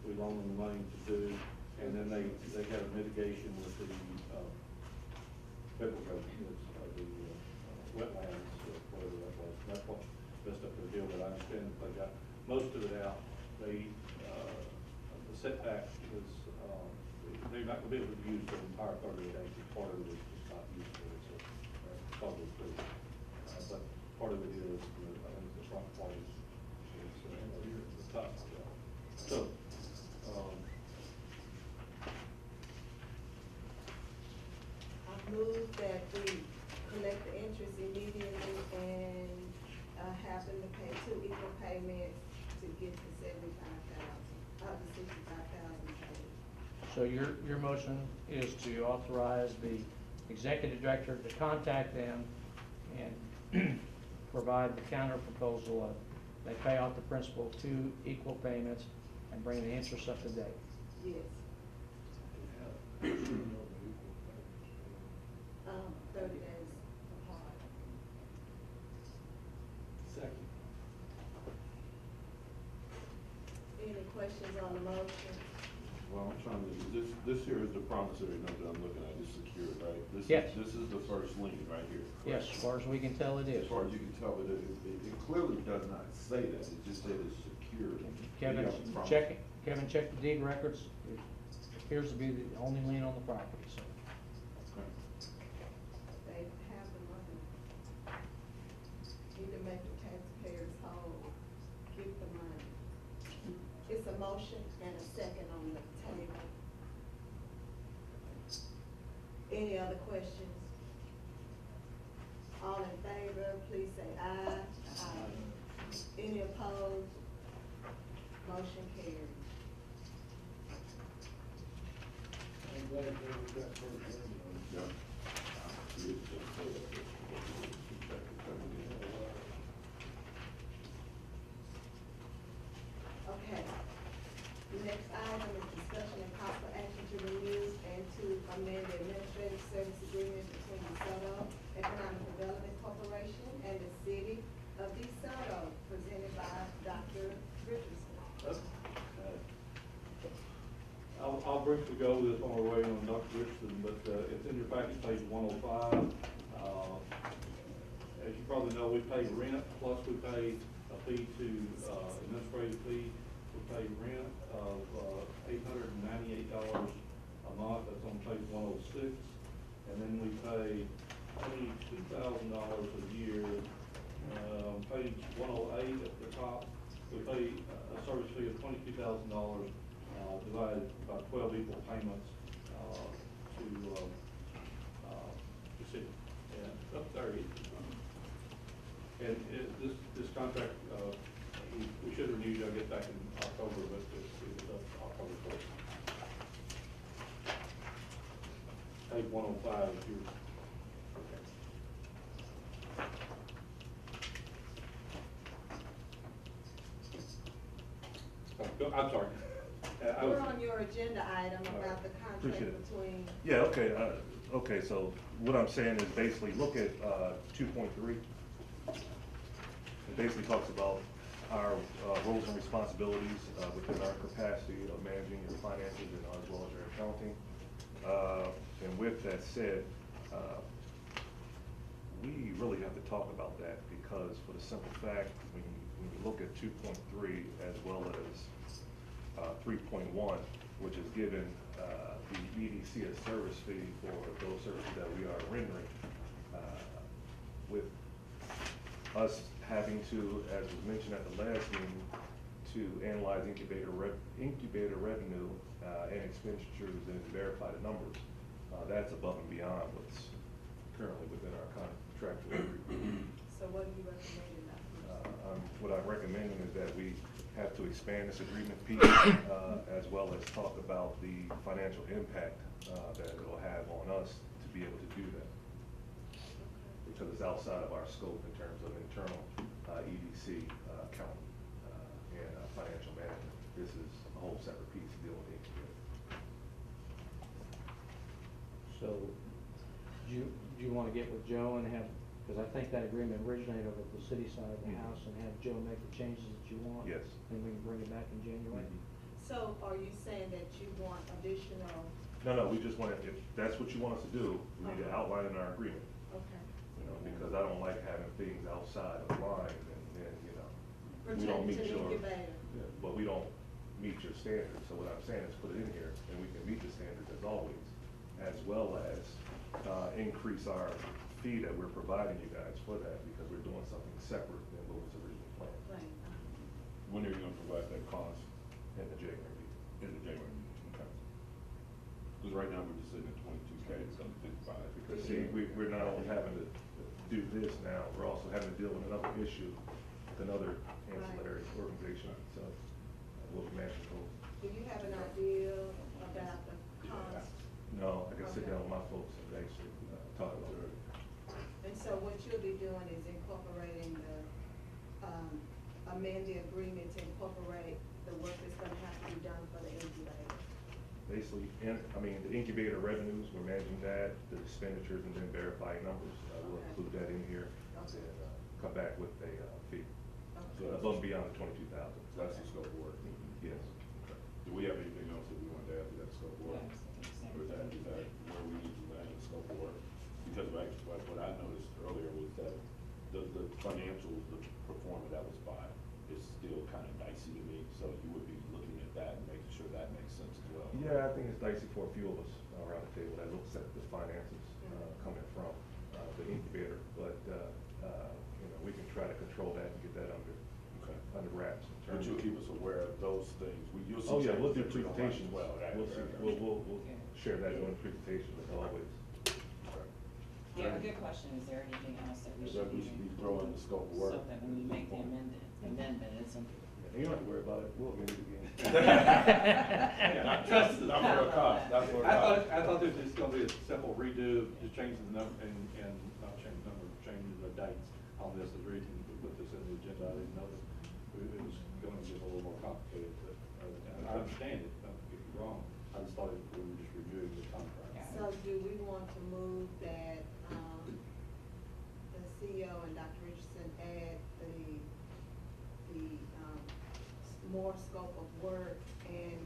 we loaned them the money to do. And then they had a mitigation with the, federal government, the wetlands, whatever that was. That's what messed up their deal, but I understand that they got most of it out. They, the setback was, they're not gonna be able to use the entire 38 acres. Part of it is just not usable, so that's probably true. But part of it is, I think the front part is the top. So, I move that we collect the interest immediately and, have them to pay 2 equal payments to get the 65,000, the 65,000 paid. So your motion is to authorize the executive director to contact them and provide the counter proposal of, they pay off the principal 2 equal payments and bring the interest up to date. Yes, 30 days apart. Second. Any questions on the motion? Well, I'm trying to, this here is the promissory note that I'm looking at, is secured, right? Yes. This is the first lien right here. Yes, as far as we can tell it is. As far as you can tell, it clearly does not say that, it just said it's secured. Kevin, You have a promise. Kevin checked the deed records. It appears to be the only lien on the property, so. Okay. They have the money. Any other questions? All in favor, please say aye. Aye. Any opposed? Motion carries. I'm glad that we got first reading on it. Yeah. You just say that. Check it, coming in. Okay. The next item is discussion and possible action to renew and to amend the administrative service agreement between DeSoto Economic Development Corporation and the city of DeSoto, presented by Dr. Richardson. I'll briefly go with this on our way on Dr. Richardson, but it's in your package, page 105. As you probably know, we pay rent, plus we pay a fee to, administrative fee. We pay rent of $898 a month, that's on page 106. And then we pay $22,000 a year, on page 108 at the top. We pay a service fee of $22,000, divided by 12 equal payments, to the city. And up there, and this contract, we should renew, I guess, back in October, but it was up October 1st. Page 105 is yours. I'm sorry. We're on your agenda item about the Appreciate contract it. between, Yeah, okay, so what I'm saying is basically, look at 2.3. It basically talks about our roles and responsibilities within our capacity of managing your finances and as well as your accounting. And with that said, we really have to talk about that because for the simple fact, when you look at 2.3 as well as 3.1, which is given the EDC a service fee for those services that we are rendering, with us having to, as was mentioned at the last meeting, to analyze incubator revenue and expenditures and verify the numbers. That's above and beyond what's currently within our contractual agreement. so what are you recommending, Dr. Richardson? What I'm recommending is that we have to expand this agreement piece, as well as talk about the financial impact that it will have on us to be able to do that. Because it's outside of our scope in terms of internal EDC, accounting, and financial management. This is a whole separate piece to deal with the incubator. So, do you want to get with Joe and have, because I think that agreement originated over at the city side of the house, and have Joe make the changes that you want? Yes. And we can bring it back in January? So are you saying that you want additional, No, we just want to, if that's what you want us to do, we need to outline in our agreement. okay, You know, because I don't like having things outside of line and then, you know, we don't pertaining meet to the your, incubator? but we don't meet your standards. So what I'm saying is put it in here and we can meet the standards as always, as well as increase our fee that we're providing you guys for that because we're doing something separate than what was originally planned Right. When are you gonna provide that cost? in the January meeting. In the January, okay. Because right now, we're just sitting at 22K, it's gonna be 55. Because see, we're not only having to do this now, we're also having to deal with another issue with another ancillary organization, so we'll be managing those. Do you have an idea about the cost? No, I can sit Okay. down with my folks and actually talk about it. And so what you'll be doing is incorporating the, amend the agreement to incorporate the work that's gonna have to be done for the incubator. Basically, the incubator revenues, we're managing that, the expenditures, and then verifying numbers. We'll Okay. include that in here, Okay. and come back with a fee. Okay. So above and beyond the 22,000. That's the scope of work. Yes. Okay. Do we have anything else that we want to add to that scope of work? Or is that where we need to add the scope of work? Because what I noticed earlier was that the financials, the performance that was by, is still kind of dicey to me, so you would be looking at that and making sure that makes sense as well. Yeah, I think it's dicey for a few of us around the table that looks at the finances coming from the incubator, but we can try to control that and get that under wraps. But you'll keep us aware of those things. You'll see Oh, yeah, we'll do changes that you don't like presentation. as well. We'll share that during the presentation as always. a good question, is there anything else that we Is should that we be should be growing the scope of work? So that when we make the amendment, it's a. You don't have to worry about it, we'll amend it again. That's for a cost, that's for a cost. I thought this was just gonna be a simple redo, just change the number, and not change the number, change the dates on this, as reason to put this in the agenda, I didn't know that it was gonna get a little more complicated, but, and I understand it, don't get me wrong, I just thought we were just reviewing the contract. So do we want to move that, the CEO and Dr. Richardson add the more scope of work and,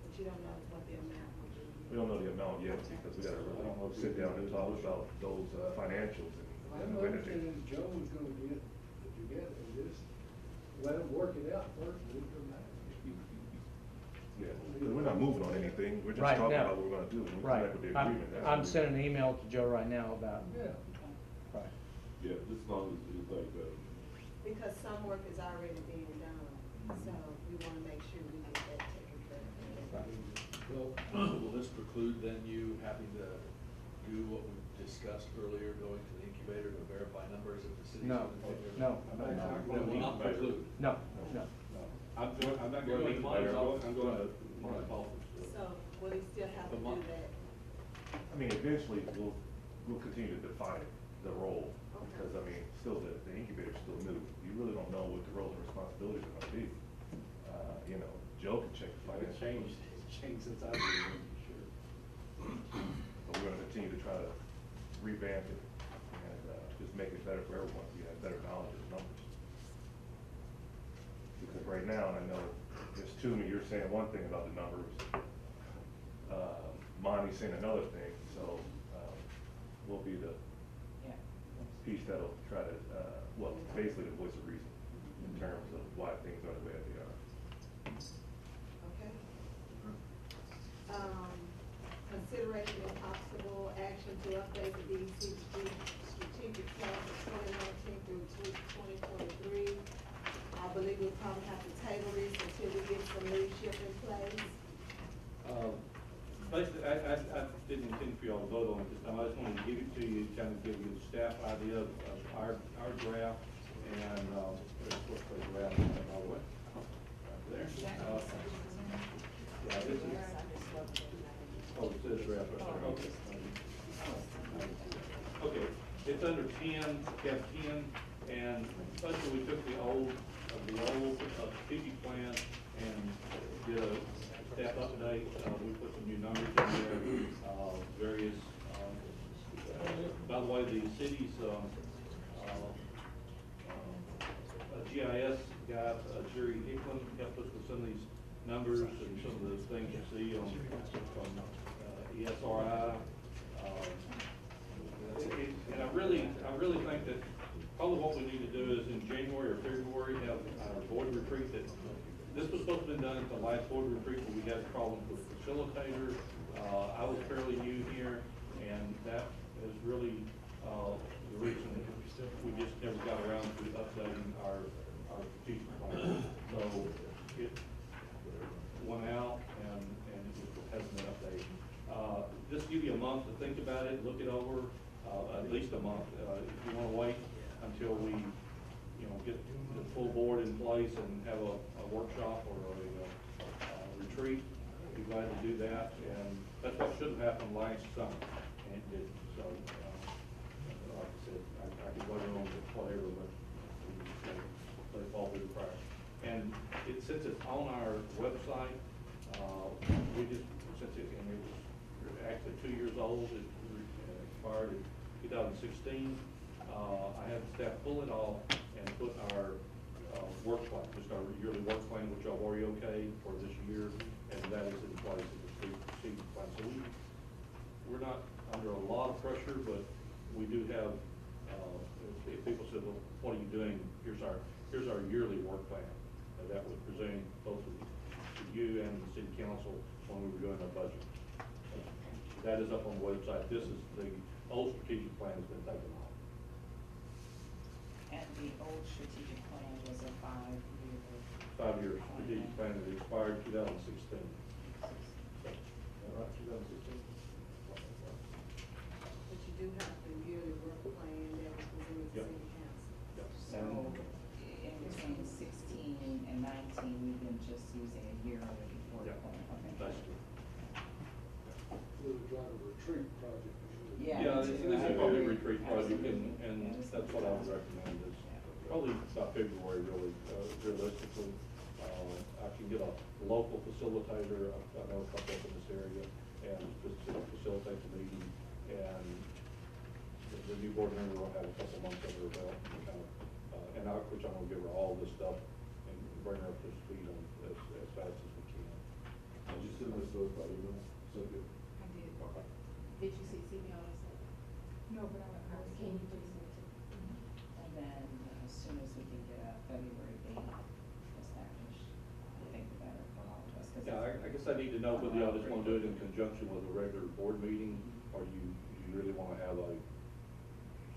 but you don't know what the amount will be? We don't know the amount yet, because we gotta really sit down and talk about those financials My and when it understanding is Joe was gonna get it together and just let him work it out first, and then come back. Yeah, because we're not moving on anything, we're just Right talking now. about what we're gonna do, when we come Right. back with the I'm- agreement. that's I'm what we- sending an email to Joe right now about, Yeah. right. Yeah, just as long as you think that. Because some work is already being done, so we wanna make sure we get that taken care of. Well, will this preclude then you having to do what we discussed earlier, going to the incubator to verify numbers if the city's? No, gonna take care no, of it? no, no. It will not preclude. No, no. I'm not Well, going to, mine's I'm going to, Right. So will he still have to The do month. that? I mean, eventually, we'll continue to define the role, because, I mean, still, the incubator's still new. You really don't know what the roles and responsibilities are gonna be. You know, Joe can check the It's financial. changed since I've been here, sure. But we're gonna continue to try to revamp it and, just make it better for everyone, so you have better knowledge of the numbers. Because right now, and I know, it's to me, you're saying one thing about the numbers, Monty's saying another thing, so, we'll be the Yeah. piece that'll try to, well, basically the voice of reason in terms of why things are the way they are. Okay. Consideration and possible action to update the DEC strategic plan for 2019 through 2023. I believe we'll probably have to table this until we get some leadership in place. Basically, I didn't intend for y'all to vote on it this time, I just wanted to give it to you, kind of give you the staff idea of our draft, and, there's what's the draft, by the way. Right there. Yeah, this is, oh, it says draft right there, okay. Okay, it's under 10, tab 10, and basically we took the old strategic plan and did a step update. We put some new numbers in there, various, by the way, the city's, GIS guy, Jerry Hickman, helped us with some of these numbers and some of the things you see on, from, ESRI. And I really think that probably what we need to do is in January or February, have our board retreat that, this was supposed to be done at the last board retreat, but we had problems with facilitators. I was fairly new here, and that is really, the reason we just never got around to updating our strategic plan. So it went out and it just hasn't been updated. Just give you a month to think about it, look it over, at least a month. If you wanna wait until we, get the full board in place and have a workshop or a retreat, be glad to do that. And that's what should have happened last summer, and it didn't. So, like I said, I could wait on whatever, but they fall through the cracks. And since it's on our website, we just, and it was actually 2 years old, it expired in 2016. I had staff pull it off and put our work plan, just our yearly work plan, which I've already okayed for this year, and that is in place as a strategic plan. So we're not under a lot of pressure, but we do have, if people said, well, what are you doing? Here's our yearly work plan that was presented both to you and the city council when we were doing our budget. That is up on the website. This is the old strategic plan has been taken off. And the old strategic plan was a 5-year. 5-year strategic plan that expired 2016. Is that right, 2016? retreat project. Yeah, This is probably a retreat project, and that's what I would recommend, is probably about February, really, realistically. I can get a local facilitator, I know a couple up in this area, and just to facilitate the meeting, and the new board member will have a couple months under her belt, and kind of, which I'm gonna give her all this stuff, and bring her up to speed on as fast as we can. Did you send this to us by email? So good. I did. Okay. Did you see me on this? No, but Can you please send it to me? And then as soon as we can get a February date established, I think the better for all of us. 'Cause Yeah, I guess I need to know whether y'all just wanna do it in conjunction with a regular board meeting, or you really wanna have a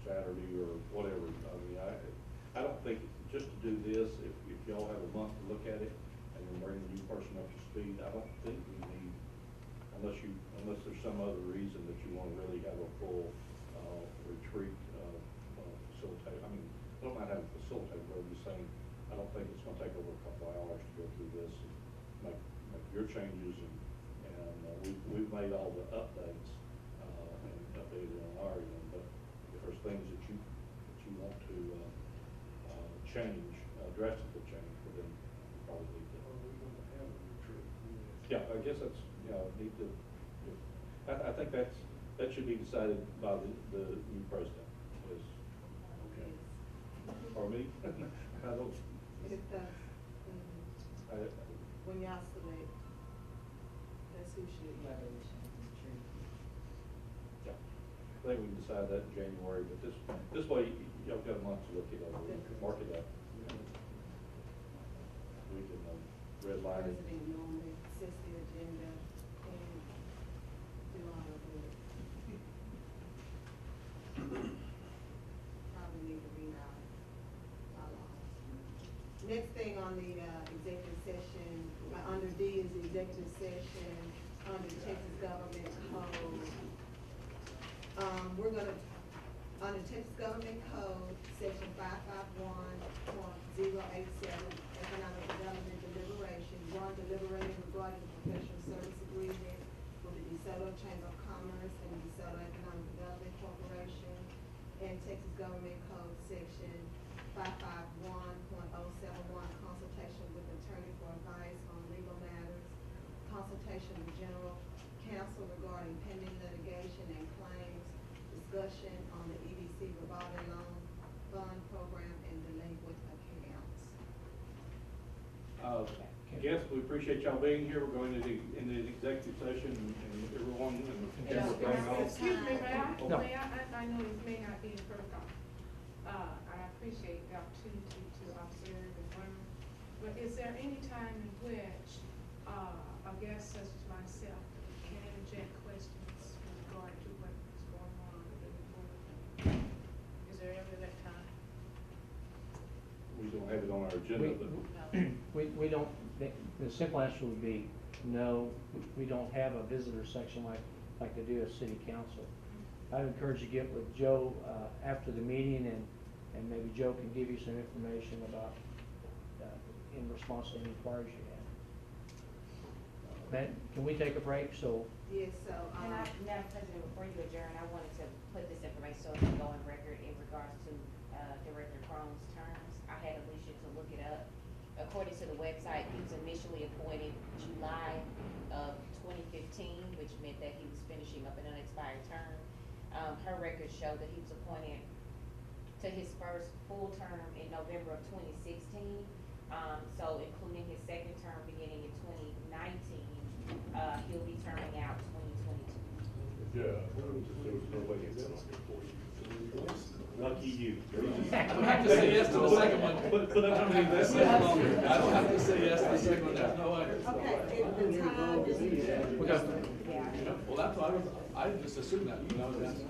Saturday or whatever. I mean, I don't think, just to do this, if y'all have a month to look at it, and then bring the new person up to speed, I don't think we need, unless there's some other reason that you wanna really have a full, retreat, facilitate, I mean, I don't mind having a facilitator, but I'm just saying, I don't think it's gonna take over a couple of hours to go through this and make your changes, and we've made all the updates, and updated on our end, but if there's things that you want to, change, drastically change, but then you probably need to. Are we gonna have a retreat? Yeah, I guess that's, need to, I think that should be decided by the new president, is, Okay. or me, I don't, It's the, I, when y'all select, that's who should. Whether we should retreat. yeah, I think we can decide that in January, but this way, y'all got a month to look it over, mark it up. We can, redline it. President normally sets the agenda and do all of it. Probably need to read our laws. Next thing on the, executive session, under D is the executive session under Texas Government Code. We're gonna, under Texas Government Code, section 551.087, economic development deliberation, one deliberating regarding the professional service agreement with the DeSoto Chamber of Commerce and the DeSoto Economic Development Corporation, and Texas Government Code, section 551.071, consultation with attorney for advice on legal matters, consultation with general counsel regarding pending litigation and claims, discussion on the EDC revolving loan fund program and delinquent accounts. Guess we appreciate y'all being here. We're going in the executive session, and everyone in the camera playing off. Excuse me, may I? No. May I know this may not be in protocol. I appreciate the opportunity to observe and learn, but is there any time in which, a guest such as myself can interject questions with regard to what is going on in the board? Is there ever that time? We don't have it on our agenda, but. We don't, the simple answer would be no, we don't have a visitor section like they do at city council. I'd encourage you to get with Joe, after the meeting, and maybe Joe can give you some information about, in response to any inquiries you have. Matt, can we take a break, so? Yes, so, Madam President, before you adjourn, I wanted to put this information so it can go on record in regards to, Director Crone's terms. I had Alicia to look it up. According to the website, he was initially appointed July of 2015, which meant that he was finishing up an unexpired term. Her records show that he was appointed to his first full term in November of 2016. So including his second term beginning in 2019, he'll be terming out 2022. Yeah. Lucky you. I don't have to say yes to the second one. Put up somebody that's I don't have to say yes to the second one, there's no way. okay, if the time is. We got, Well, that's why I just assumed that, you know, that's.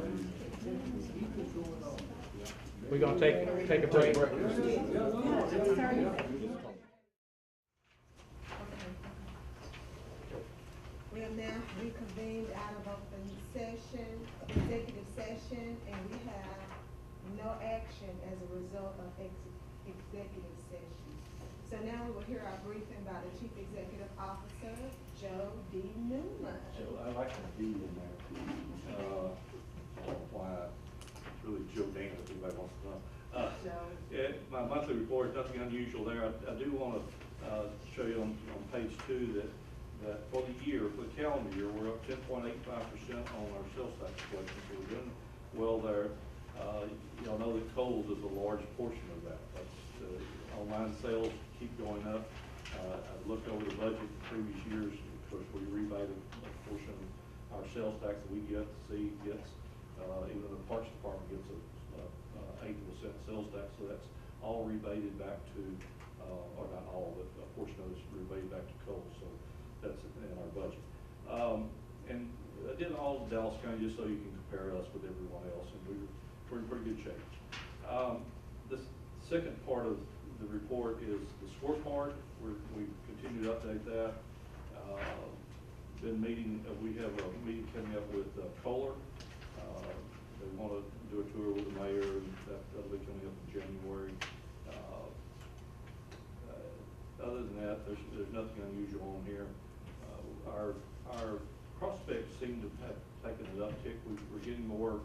we're gonna take a break. We have now reconvened out of open session, executive session, and we have no action as a result of executive session. So now we will hear our briefing by the Chief Executive Officer, Joe D. Newman. I like the D in there. Joe. Yeah, my monthly report is nothing unusual there. I do want to show you on page 2 that for the year, for the calendar year, we're up 10.85% on our sales tax collection, so we're doing well there. Y'all know that Kohl's is a large portion of that. That's, online sales keep going up. I've looked over the budget in previous years. Of course, we rebated a portion of our sales tax that we get. C gets, even the Parks Department gets a 8% sales tax, so that's all rebated back to, or not all, but a portion of it's rebated back to Kohl's, so that's in our budget. And I did all of Dallas County just so you can compare us with everyone else, and we're in pretty good shape. The second part of the report is the Sport Mart. We continue to update that. Been meeting, we have a meeting coming up with Kohler. They want to do a tour with the mayor, and that'll be coming up in January. Other than that, there's nothing unusual on here. Our prospects seem to have taken an uptick. We're getting more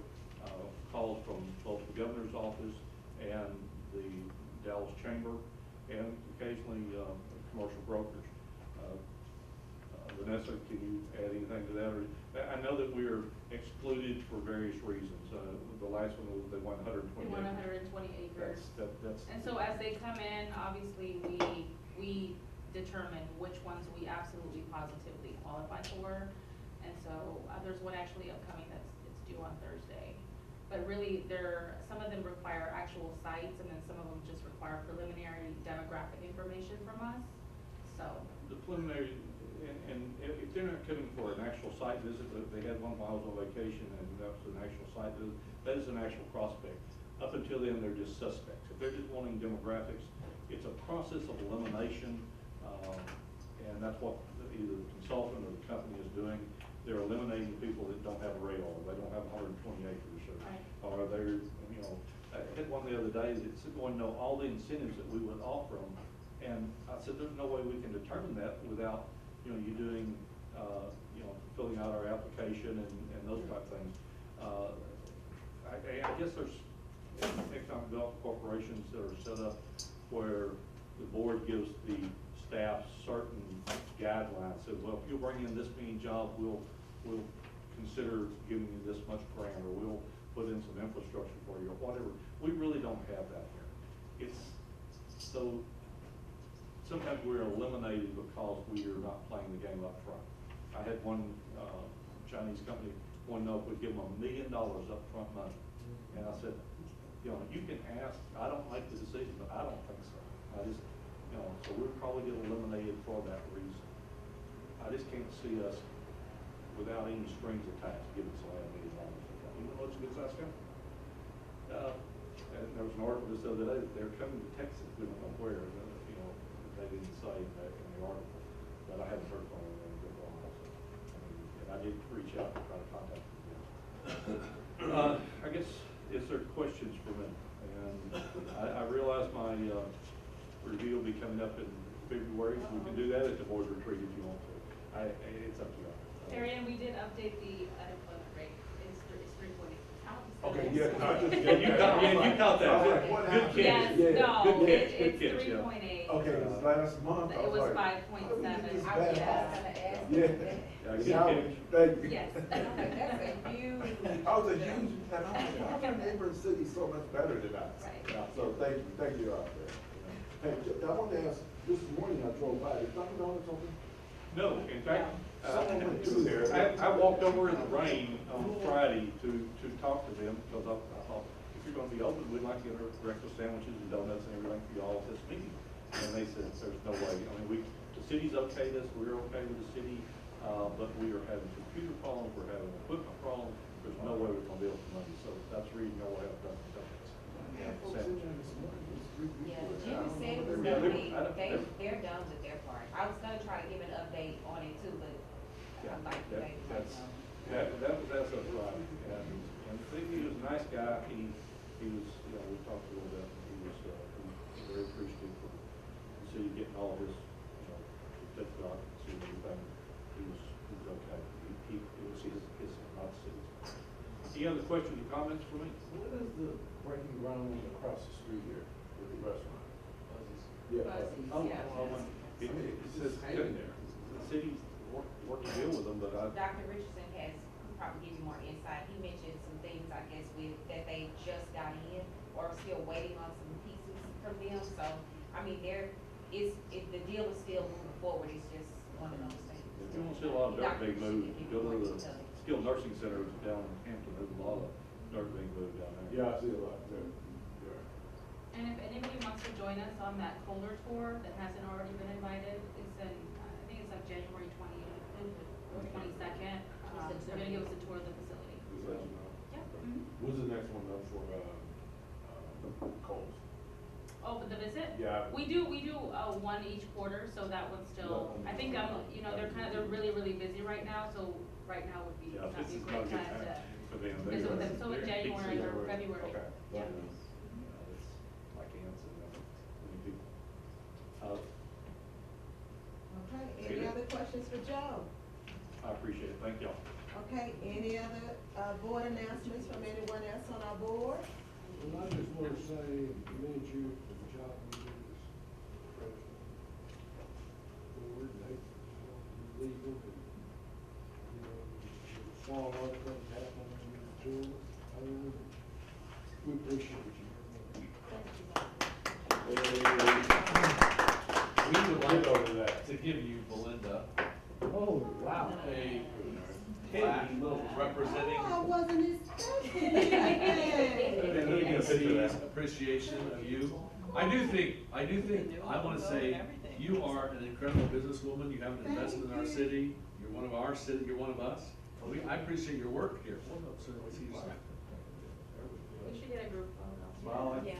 calls from both the governor's office and the Dallas Chamber, and occasionally commercial brokers. Vanessa, can you add anything to that? Or, I know that we're excluded for various reasons. The last one was they won 120 We want 120 acres. That's. And so as they come in, obviously, we determine which ones we absolutely positively qualify for. And so, there's one actually upcoming it's due on Thursday. But really, some of them require actual sites, and then some of them just require preliminary demographic information from us, so. The preliminary, and if they're not coming for an actual site visit, but they had one while I was on vacation, and that was an actual site visit, that is an actual prospect. Up until then, they're just suspects. If they're just wanting demographics, it's a process of elimination, and that's what either the consultant or the company is doing. They're eliminating people that don't have a radar, they don't have 120 acres, or they're, I had one the other day that said, wanted to know all the incentives that we would offer them, and I said, there's no way we can determine that without, you doing, filling out our application and those type of things. I guess there's economic development corporations that are set up where the board gives the staff certain guidelines. Says, well, if you bring in this many jobs, we'll consider giving you this much grant, or we'll put in some infrastructure for you, or whatever. We really don't have that here. It's so sometimes we're eliminated because we are not playing the game up front. I had one Chinese company want to know if we'd give them $1 million up front money, and I said, you can ask. I don't make the decision, but I don't think so. I just, so we'll probably get eliminated for that reason. I just can't see us without any strings attached giving somebody $1 million. Even though it's a good size company. And there was an article just the other day that they're coming to Texas. We don't know where. They didn't say that in the article, but I haven't heard from them in a good while. And I did reach out to try to contact them. I guess, is there questions for me? And I realize my review will be coming up in February. We can do that at the board retreat if you want to. It's up to you. Terry, and we did update the unemployment rate. It's 3.8. Okay, yeah, you caught that. Good catch. Yes, no, it's Good catch, 3.8. Okay, it was last month. It was 5.7. Yeah. Thank you. Yes. That's a huge. I was a huge, and I was like, how can neighboring cities so much better than us? Right. So thank you out there. Hey, I wanted to ask, this morning I drove by, is Dunkin' Donuts open? No, in fact, Someone went through there. I walked over in the rain on Friday to talk to them, because I thought, if you're gonna be open, we'd like to get our breakfast sandwiches and donuts and everything for y'all at this meeting. And they said, there's no way. I mean, the city's okayed us, we're okay with the city, but we are having computer problems, we're having equipment problems. There's no way we're gonna be able to money, so that's the reason y'all have Dunkin' Donuts. Yeah, folks in there this morning, it was 3 people. Yeah, there. Jimmy said it was Yeah, gonna be, they're- they're done with their part. I was gonna try to give an update on it too, but I'm like, That's up right. And he was a nice guy. He was, we talked a little bit. He was very appreciative for the city getting all his, certificate occupancy and everything. He was okay. It was his, not the city's. Any other questions or comments for me? What is the breaking ground across the street here with the restaurant? Yeah. Fuzzies, Oh, yeah. oh, oh, It It's just hanging there. The city's work to deal with them, but Dr. Richardson has probably give you more insight. He mentioned some things, I guess, that they just got in or still waiting on some pieces from them. So, I mean, if the deal is still moving forward, it's just one of those things. if you want to see a lot of dirt Dr. being moved, Richardson can go give you to more the detail. skilled nursing center down in Hampton, there's a lot of dirt being moved down there. Yeah, I see a lot there. And if anybody wants to join us on that Kohler tour that hasn't already been invited, it's in, I think it's on January 20th or 22nd. They're gonna give us a tour of the facility. Just let you know. Yep. When's the next one up for, Coles? Oh, but the visit? Yeah. We do, one each quarter, so that one's still, I think, they're really, really busy right now, so right now would be, Yeah, not this be a is great not a good time time to for them. visit with them. So in They're peak January or season. February. Okay. Yeah. It's like ants and many people. Okay, any other questions for Joe? I appreciate it, thank y'all. Okay, any other, board announcements from anyone else on our board? Well, I just want to say, commend you for the job you do as president. Board, and legal, and, you know, saw a lot of things happening in your tour. We appreciate you very much. We would like to give you, Belinda, Oh, wow. a plaque representing Oh, I wasn't expecting the anything. EDC's appreciation of you. I do think, I wanna say, you are an incredible businesswoman, you have an investment in our city, you're one of our city, you're one of us. I appreciate your work here. Hold up, sir, let's see your sign. We should get a group photo. Smile. Yeah.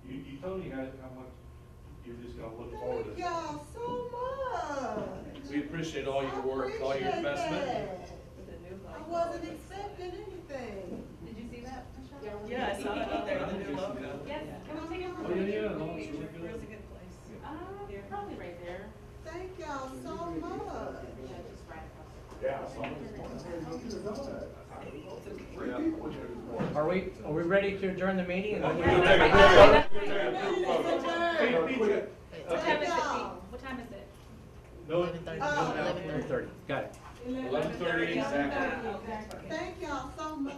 You told me how much you're just gonna look forward Thank to. y'all so much. We appreciate all your work, all your I appreciate investment. that. I wasn't expecting anything. Did you see that, Michelle? Yeah, I saw it on there, the new logo. Yes, can we take a Oh, photo? yeah, no, it's really Where's a good. good place? Probably right there. Thank y'all so much. Yeah, just right across the. Yeah, I saw this morning. Are we ready to adjourn the meeting? What time is Thank it? y'all. What time is it? No, 11:30. Got it. 11:30 exactly. Thank y'all so much.